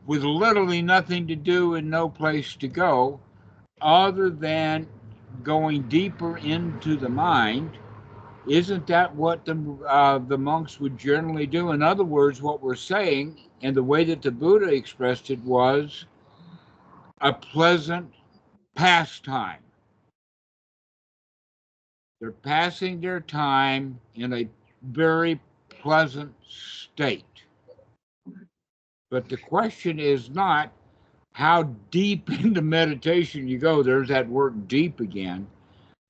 with literally nothing to do and no place to go other than going deeper into the mind. Isn't that what the monks would generally do? In other words, what we're saying, and the way that the Buddha expressed it, was a pleasant pastime. They're passing their time in a very pleasant state. But the question is not how deep into meditation you go. There's that word deep again.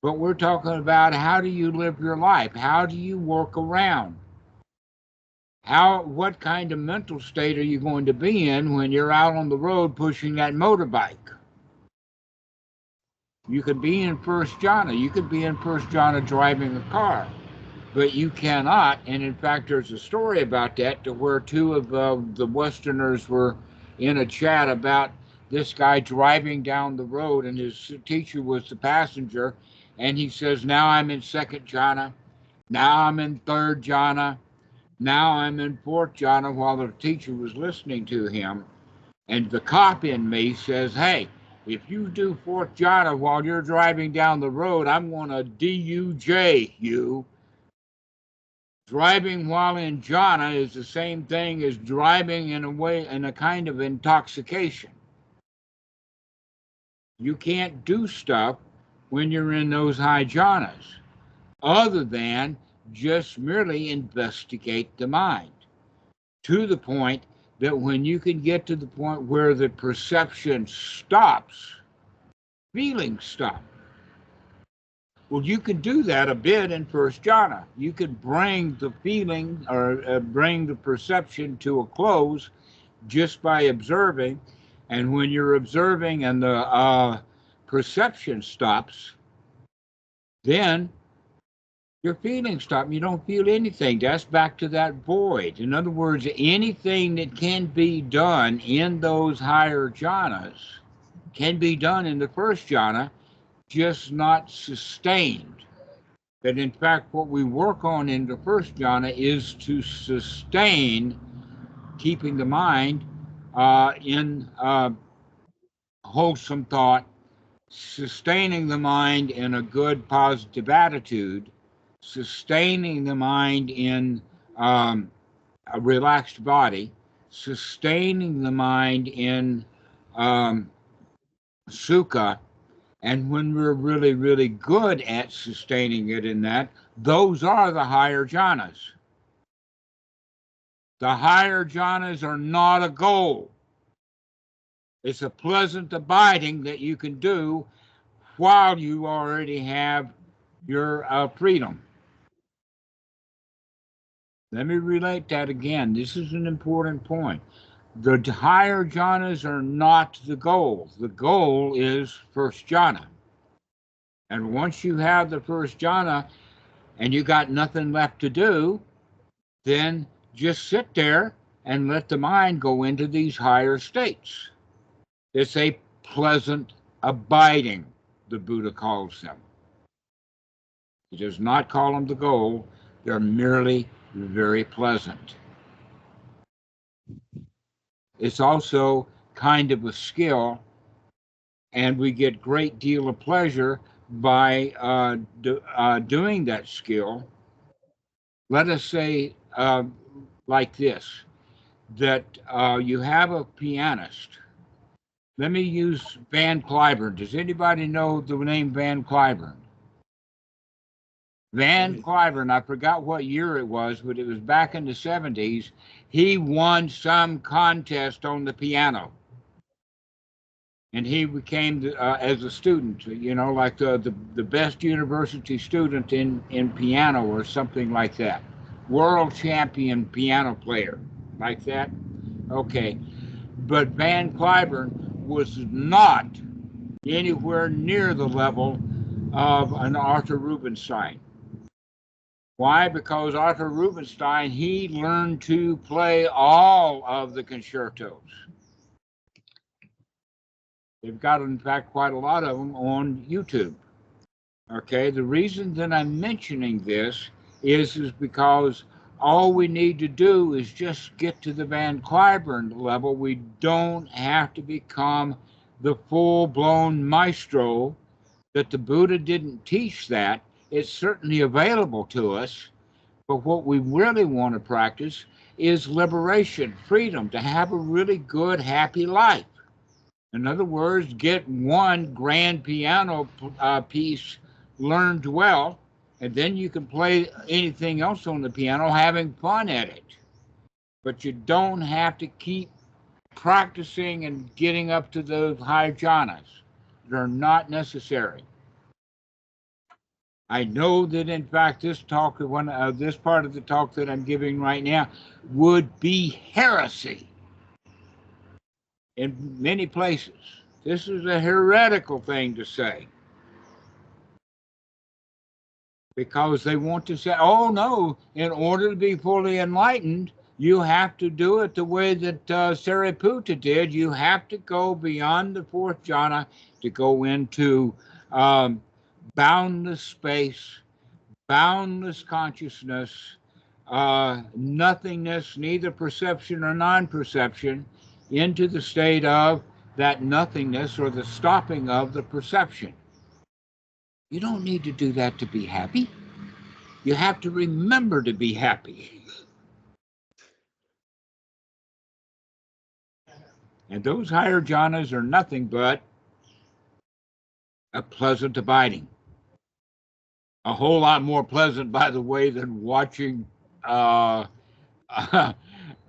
But we're talking about, how do you live your life? How do you work around? What kind of mental state are you going to be in when you're out on the road pushing that motorbike? You could be in first jhana. You could be in first jhana driving a car, but you cannot. And in fact, there's a story about that, to where two of the Westerners were in a chat about this guy driving down the road, and his teacher was the passenger, and he says, now I'm in second jhana, now I'm in third jhana, now I'm in fourth jhana, while the teacher was listening to him. And the cop in me says, hey, if you do fourth jhana while you're driving down the road, I'm going to DUJ you. Driving while in jhana is the same thing as driving in a kind of intoxication. You can't do stuff when you're in those high jhanas, other than just merely investigate the mind, to the point that when you can get to the point where the perception stops, feelings stop. Well, you can do that a bit in first jhana. You could bring the feeling, or bring the perception to a close just by observing. And when you're observing and the perception stops, then your feelings stop. You don't feel anything. That's back to that void. In other words, anything that can be done in those higher jhanas can be done in the first jhana, just not sustained. That in fact, what we work on in the first jhana is to sustain keeping the mind in wholesome thought, sustaining the mind in a good positive attitude, sustaining the mind in a relaxed body, sustaining the mind in sukha. And when we're really, really good at sustaining it in that, those are the higher jhanas. The higher jhanas are not a goal. It's a pleasant abiding that you can do while you already have your freedom. Let me relate that again. This is an important point. The higher jhanas are not the goal. The goal is first jhana. And once you have the first jhana and you got nothing left to do, then just sit there and let the mind go into these higher states. It's a pleasant abiding, the Buddha calls them. He does not call them the goal. They're merely very pleasant. It's also kind of a skill, and we get great deal of pleasure by doing that skill. Let us say like this, that you have a pianist. Let me use Van Cliburn. Does anybody know the name Van Cliburn? Van Cliburn, I forgot what year it was, but it was back in the 70s. He won some contest on the piano. And he became, as a student, like the best university student in piano or something like that. World champion piano player, like that. Okay. But Van Cliburn was not anywhere near the level of an Arthur Rubinstein. Why? Because Arthur Rubinstein, he learned to play all of the concertos. They've got, in fact, quite a lot of them on YouTube. Okay, the reason that I'm mentioning this is because all we need to do is just get to the Van Cliburn level. We don't have to become the full-blown maestro. That the Buddha didn't teach that. It's certainly available to us, but what we really want to practice is liberation, freedom, to have a really good, happy life. In other words, get one grand piano piece learned well, and then you can play anything else on the piano, having fun at it. But you don't have to keep practicing and getting up to those high jhanas. They're not necessary. I know that, in fact, this talk, this part of the talk that I'm giving right now, would be heresy in many places. This is a heretical thing to say, because they want to say, oh no, in order to be fully enlightened, you have to do it the way that Sariputta did. You have to go beyond the fourth jhana to go into boundless space, boundless consciousness, nothingness, neither perception or non-perception, into the state of that nothingness or the stopping of the perception. You don't need to do that to be happy. You have to remember to be happy. And those higher jhanas are nothing but a pleasant abiding. A whole lot more pleasant, by the way, than watching a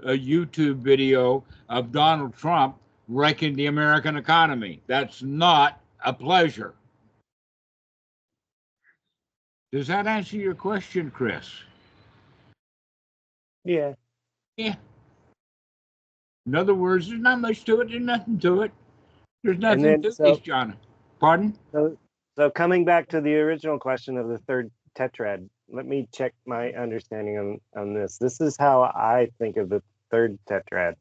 YouTube video of Donald Trump wrecking the American economy. That's not a pleasure. Does that answer your question, Chris? Yeah. Yeah. In other words, there's not much to it. There's nothing to it. There's nothing then, to this, John. Pardon? So coming back to the original question of the third tetrad, let me check my understanding on this. This is how I think of the third tetrad.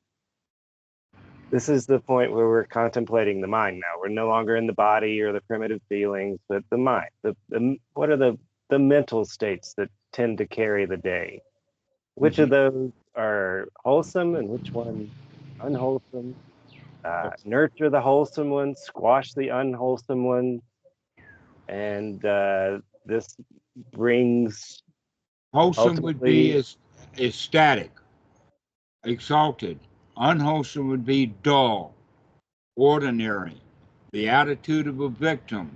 This is the point where we're contemplating the mind now. We're no longer in the body or the primitive feelings, but the mind. What are the mental states that tend to carry the day? Which of those are wholesome and which one unwholesome? Nurture the wholesome ones, squash the unwholesome ones, and this brings wholesome would be ecstatic, exalted. Unwholesome would be dull, ordinary, the attitude of a victim,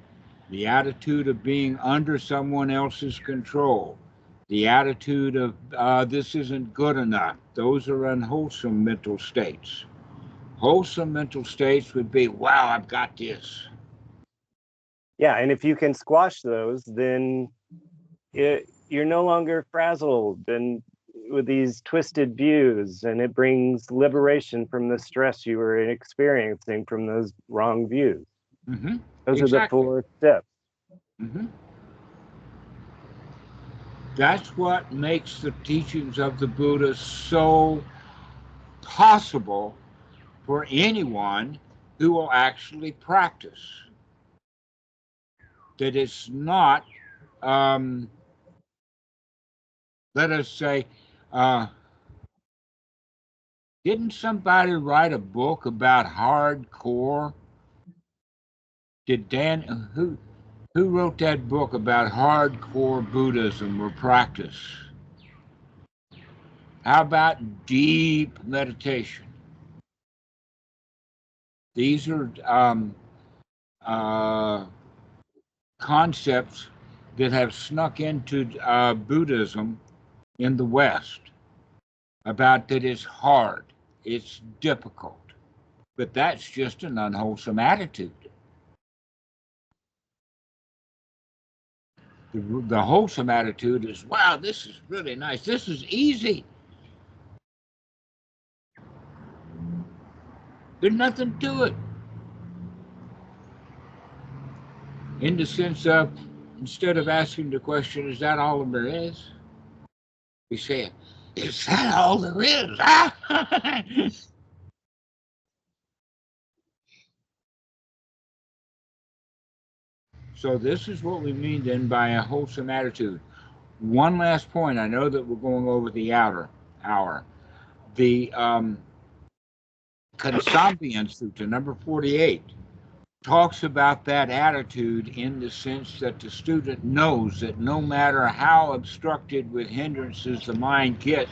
the attitude of being under someone else's control, the attitude of this isn't good enough. Those are unwholesome mental states. Wholesome mental states would be, wow, I've got this. Yeah, and if you can squash those, then you're no longer frazzled and with these twisted views, and it brings liberation from the stress you were experiencing from those wrong views. Mm-hmm. Those are the 4 steps. Mm-hmm. That's what makes the teachings of the Buddha so possible for anyone who will actually practice. That it's not, let us say, didn't somebody write a book about hardcore? Did who wrote that book about hardcore Buddhism or practice? How about deep meditation? These are concepts that have snuck into Buddhism in the West, about that it's hard, it's difficult, but that's just an unwholesome attitude. The wholesome attitude is, wow, this is really nice, this is easy. There's nothing to it. In the sense of, instead of asking the question, is that all there is? We say, is that all there is? So this is what we mean then by a wholesome attitude. One last point. I know that we're going over the outer hour. The Kansambian Sutta, number 48, talks about that attitude in the sense that the student knows that no matter how obstructed with hindrances the mind gets,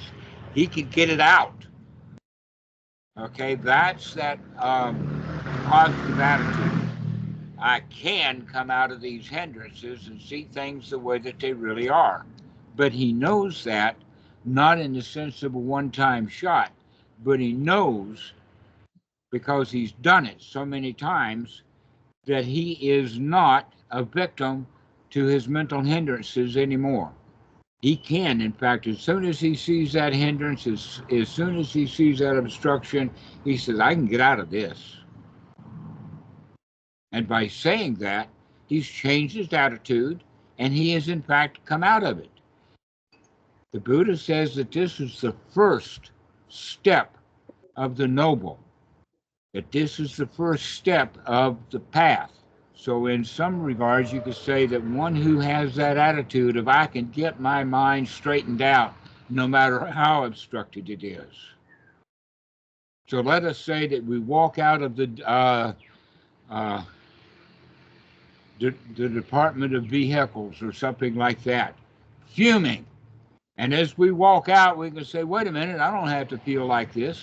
he can get it out. Okay, that's that positive attitude. I can come out of these hindrances and see things the way that they really are. But he knows that not in the sense of a one-time shot, but he knows because he's done it so many times that he is not a victim to his mental hindrances anymore. He can, in fact, as soon as he sees that hindrance, as soon as he sees that obstruction, he says, I can get out of this. And by saying that, he's changed his attitude and he has, in fact, come out of it. The Buddha says that this is the first step of the noble, that this is the first step of the path. So in some regards, you could say that one who has that attitude of I can get my mind straightened out no matter how obstructed it is. So let us say that we walk out of the Department of Vehicles or something like that, fuming. And as we walk out, we can say, wait a minute, I don't have to feel like this.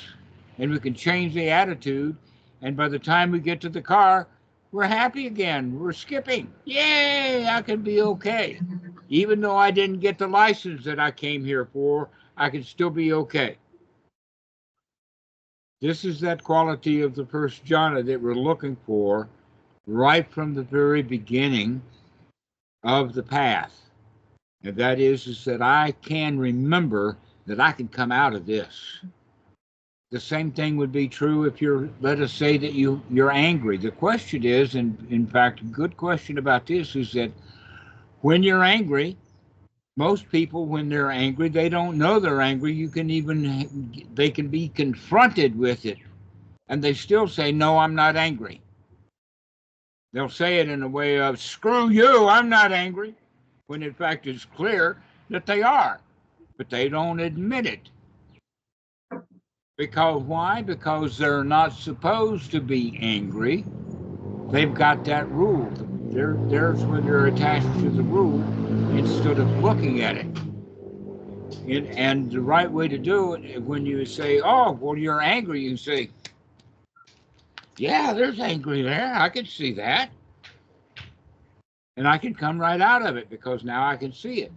And we can change the attitude. And by the time we get to the car, we're happy again. We're skipping. Yay, I can be okay. Even though I didn't get the license that I came here for, I can still be okay. This is that quality of the first jhana that we're looking for right from the very beginning of the path. And that is that I can remember that I can come out of this. The same thing would be true if let us say that you're angry. The question is, and in fact, a good question about this is that when you're angry, most people, when they're angry, they don't know they're angry. They can be confronted with it, and they still say, no, I'm not angry. They'll say it in a way of, screw you, I'm not angry, when in fact it's clear that they are, but they don't admit it. Because why? Because they're not supposed to be angry. They've got that rule. There's when they're attached to the rule instead of looking at it. And the right way to do it, when you say, oh, well, you're angry, you say, yeah, there's angry there. I can see that. And I can come right out of it because now I can see it.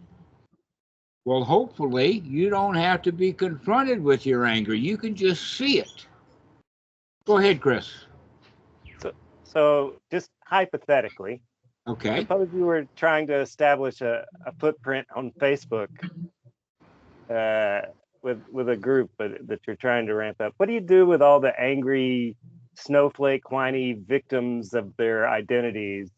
Well, hopefully, you don't have to be confronted with your anger. You can just see it. Go ahead, Chris. So just hypothetically, okay. Suppose you were trying to establish a footprint on Facebook with a group that you're trying to ramp up. What do you do with all the angry, snowflake, whiny victims of their identities?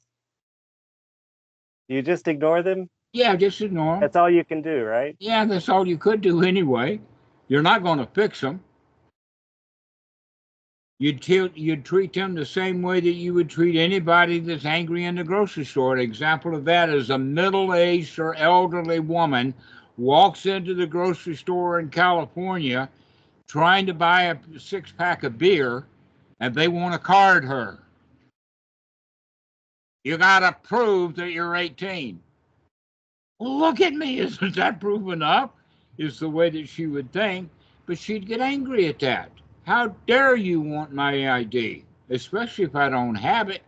You just ignore them? Yeah, just ignore them. That's all you can do, right? Yeah, that's all you could do anyway. You're not going to fix them. You'd treat them the same way that you would treat anybody that's angry in the grocery store. An example of that is a middle-aged or elderly woman walks into the grocery store in California trying to buy a 6-pack of beer, and they want to card her. You got to prove that you're 18. Well, look at me. Isn't that proof enough? Is the way that she would think. But she'd get angry at that. How dare you want my ID? Especially if I don't have it.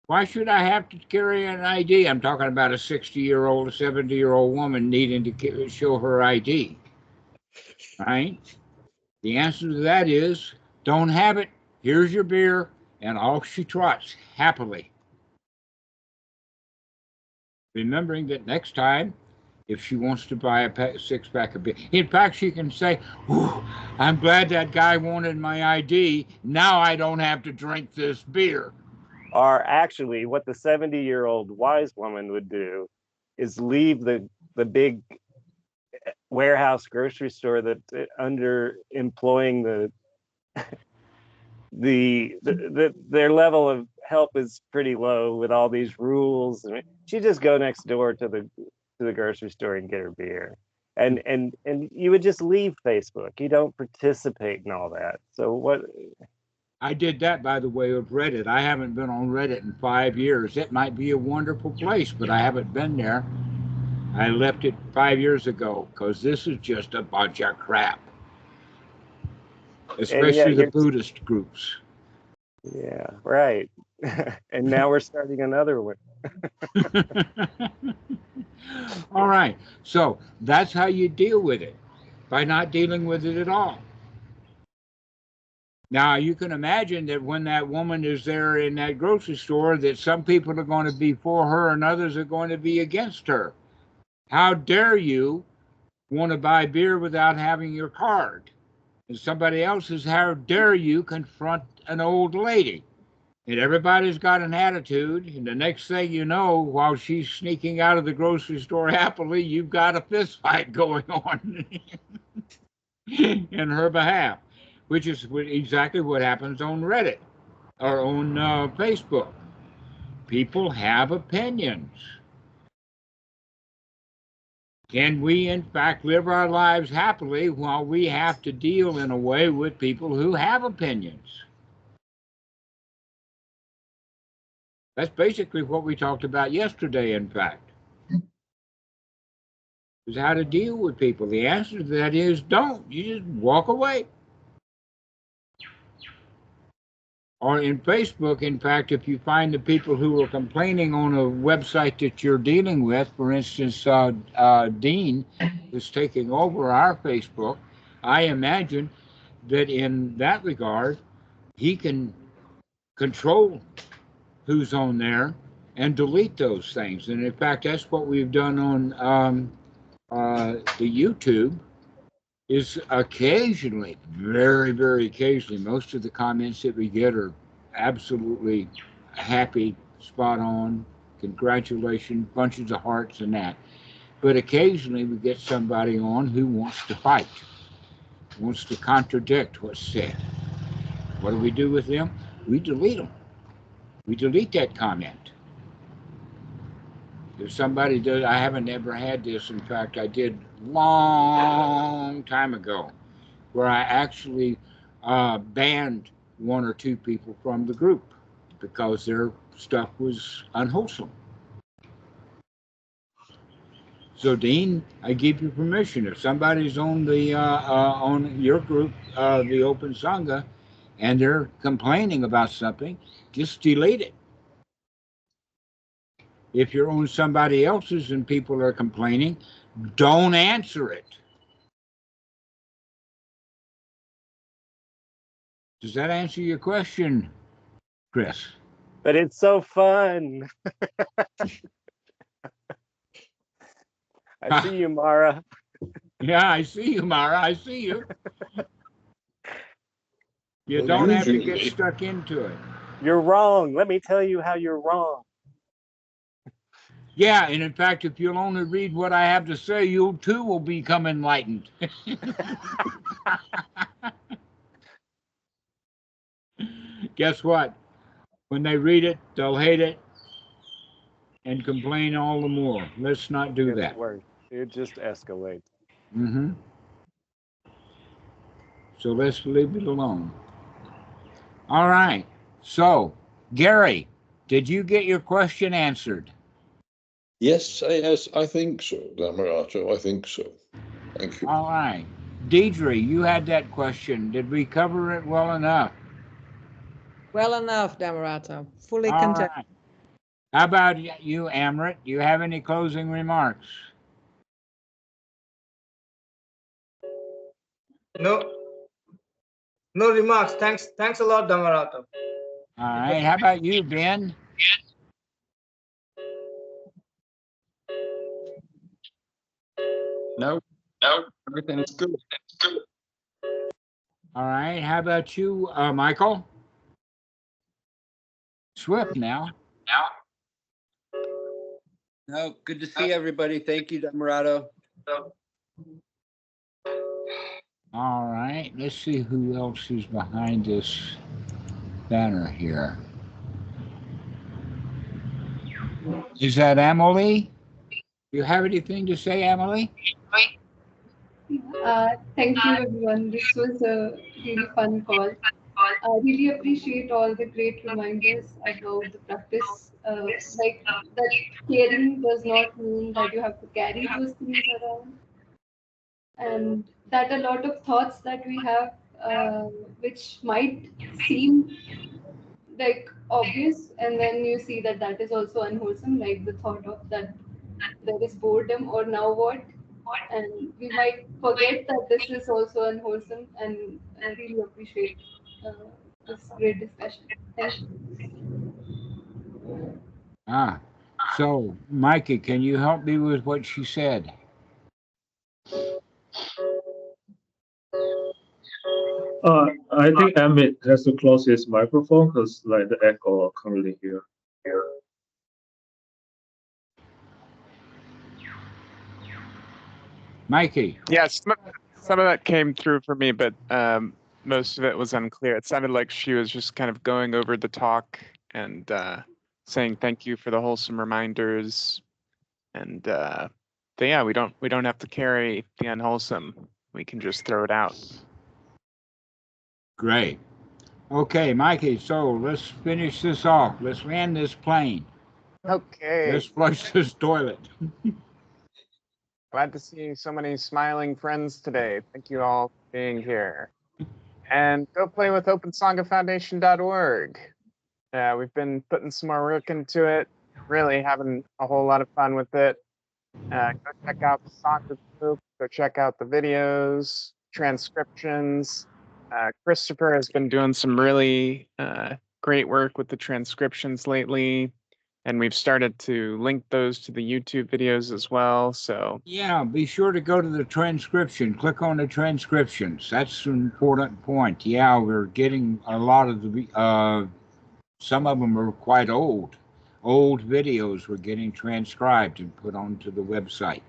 Why should I have to carry an ID? I'm talking about a 60-year-old, a 70-year-old woman needing to show her ID. Right? The answer to that is, don't have it. Here's your beer. And off she trots happily. Remembering that next time, if she wants to buy a 6-pack of beer, in fact, she can say, I'm glad that guy wanted my ID. Now I don't have to drink this beer. Or actually, what the 70-year-old wise woman would do is leave the big warehouse grocery store that underemploying their level of help is pretty low with all these rules. I mean, she just go next door to the grocery store and get her beer. And you would just leave Facebook. You don't participate in all that. So what? I did that, by the way, with Reddit. I haven't been on Reddit in 5 years. It might be a wonderful place, but I haven't been there. I left it 5 years ago because this is just a bunch of crap, especially the Buddhist groups. Yeah, right. And now we're starting another one. All right. So that's how you deal with it, by not dealing with it at all. Now, you can imagine that when that woman is there in that grocery store, that some people are going to be for her and others are going to be against her. How dare you want to buy beer without having your card? And somebody else is, how dare you confront an old lady? And everybody's got an attitude, and the next thing you know, while she's sneaking out of the grocery store happily, you've got a fist fight going on in her behalf, which is exactly what happens on Reddit or on Facebook. People have opinions. Can we, in fact, live our lives happily while we have to deal in a way with people who have opinions? That's basically what we talked about yesterday, in fact, is how to deal with people. The answer to that is don't. You just walk away. Or in Facebook, in fact, if you find the people who are complaining on a website that you're dealing with, for instance, Dean is taking over our Facebook, I imagine that in that regard, he can control who's on there and delete those things. And in fact, that's what we've done on the YouTube, is occasionally, very, very occasionally, most of the comments that we get are absolutely happy, spot on, congratulations, bunches of hearts and that. But occasionally we get somebody on who wants to fight, wants to contradict what's said. What do we do with them? We delete them. We delete that comment. If somebody does, I haven't ever had this. In fact, I did long time ago, where I actually banned one or two people from the group because their stuff was unwholesome. So, Dean, I give you permission. If somebody's on the on your group, the Open Sangha, and they're complaining about something, just delete it. If you're on somebody else's and people are complaining, don't answer it. Does that answer your question, Chris? But it's so fun. I see you, Mara. Yeah, I see you, Mara. I see you. You don't have to get stuck into it. You're wrong. Let me tell you how you're wrong. Yeah, and in fact, if you'll only read what I have to say, you too will become enlightened. Guess what? When they read it, they'll hate it and complain all the more. Let's not do that. Worse. It just escalates. Mm-hmm. So let's leave it alone. All right. So, Gary, did you get your question answered? Yes, I think so, Dhammarato. I think so. Thank you. All right. Deidre, you had that question. Did we cover it well enough? Well enough, Dhammarato. Fully All content. right. How about you, Amrit? Do you have any closing remarks? No remarks. Thanks a lot, Dhammarato. All right. How about you, Ben? No, everything's good. All right. How about you, Michael? Swift now. No, good to see everybody. Thank you, Dhammarato. All right. Let's see who else is behind this banner here. Is that Emily? Do you have anything to say, Emily? Thank you, everyone. This was a really fun call. I really appreciate all the great reminders about the practice. Like that caring does not mean that you have to carry those things around, and that a lot of thoughts that we have, which might seem like obvious, and then you see that that is also unwholesome, like the thought of that there is boredom or now what, and we might forget that this is also unwholesome, and I really appreciate uh, this great discussion. Thank you. Ah, so Mikey, can you help me with what she said? I think Amit has to close his microphone because like the echo currently here. Mikey. Yes, some of that came through for me, but most of it was unclear. It sounded like she was just kind of going over the talk and saying thank you for the wholesome reminders, and yeah, we don't have to carry the unwholesome. We can just throw it out. Great. Okay, Mikey, so let's finish this off. Let's land this plane. Okay. Let's flush this toilet. Glad to see so many smiling friends today. Thank you all for being here. And go play with OpenSanghaFoundation.org. We've been putting some more work into it, really having a whole lot of fun with it. Go check out the Sangha group, go check out the videos, transcriptions. Christopher has been doing some really great work with the transcriptions lately, and we've started to link those to the YouTube videos as well. So yeah, be sure to go to the transcription. Click on the transcriptions. That's an important point. Yeah, we're getting a lot of the some of them are quite old. Old videos were getting transcribed and put onto the website.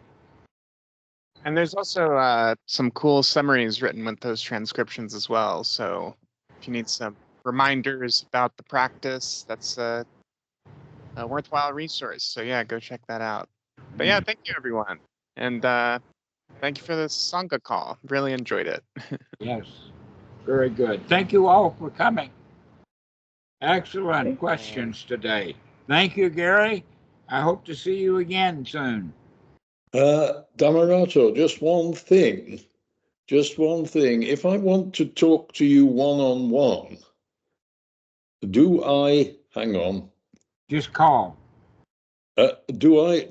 And there's also some cool summaries written with those transcriptions as well. So if you need some reminders about the practice, that's a worthwhile resource. So yeah, go check that out. But yeah, thank you everyone. And thank you for this Sangha call. Really enjoyed it. Yes, very good. Thank you all for coming. Excellent questions today. Thank you, Gary. I hope to see you again soon. Dhammarato, just one thing. If I want to talk to you one-on-one, hang on. Just call. Do I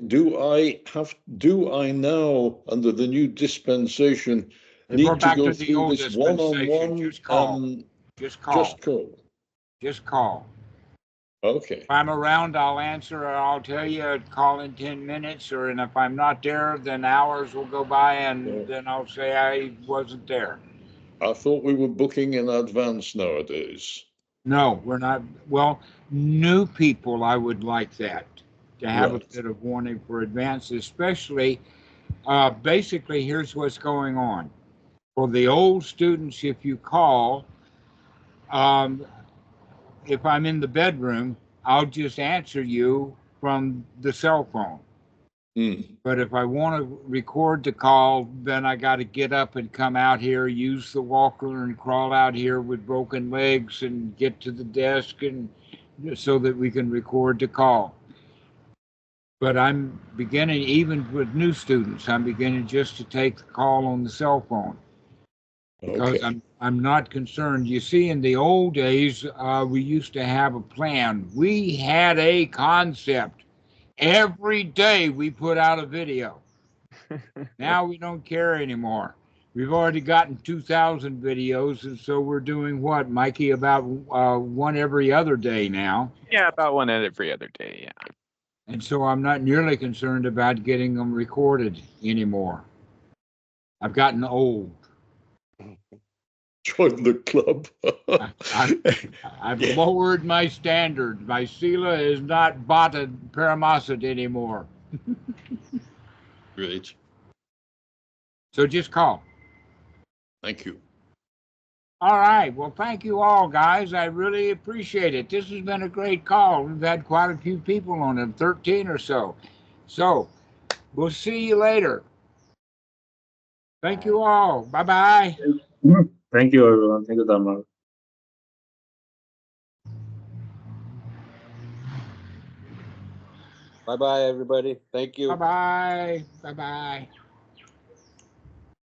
now, under the new dispensation, If we're need to back go to the through old this dispensation, one-on-one? just call. Just call. Just call. Just call. Okay. If I'm around, I'll answer, or I'll tell you, call in 10 minutes, and if I'm not there, then hours will go by, and then I'll say I wasn't there. I thought we were booking in advance nowadays. No, we're not. Well, new people, I would like that, to have a bit of warning for advance, especially, basically, here's what's going on. For the old students, if you call, if I'm in the bedroom, I'll just answer you from the cell phone. But if I want to record the call, then I got to get up and come out here, use the walker and crawl out here with broken legs and get to the desk, and so that we can record the call. But I'm beginning, even with new students, I'm beginning just to take the call on the cell phone. Because I'm not concerned. You see, in the old days, we used to have a plan. We had a concept. Every day we put out a video. Now we don't care anymore. We've already gotten 2,000 videos, and so we're doing what, Mikey? About one every other day now. Yeah, about one every other day, yeah. And so I'm not nearly concerned about getting them recorded anymore. I've gotten old. Join the club. I've lowered my standards. My sila is not bhata paramasad anymore. Great. So just call. Thank you. All right. Well, thank you all, guys. I really appreciate it. This has been a great call. We've had quite a few people on it, 13 or so. So we'll see you later. Thank you all. Bye-bye. Thank you, everyone. Thank you, Dhammarato. Bye bye, everybody. Thank you. Bye-bye. Bye-bye.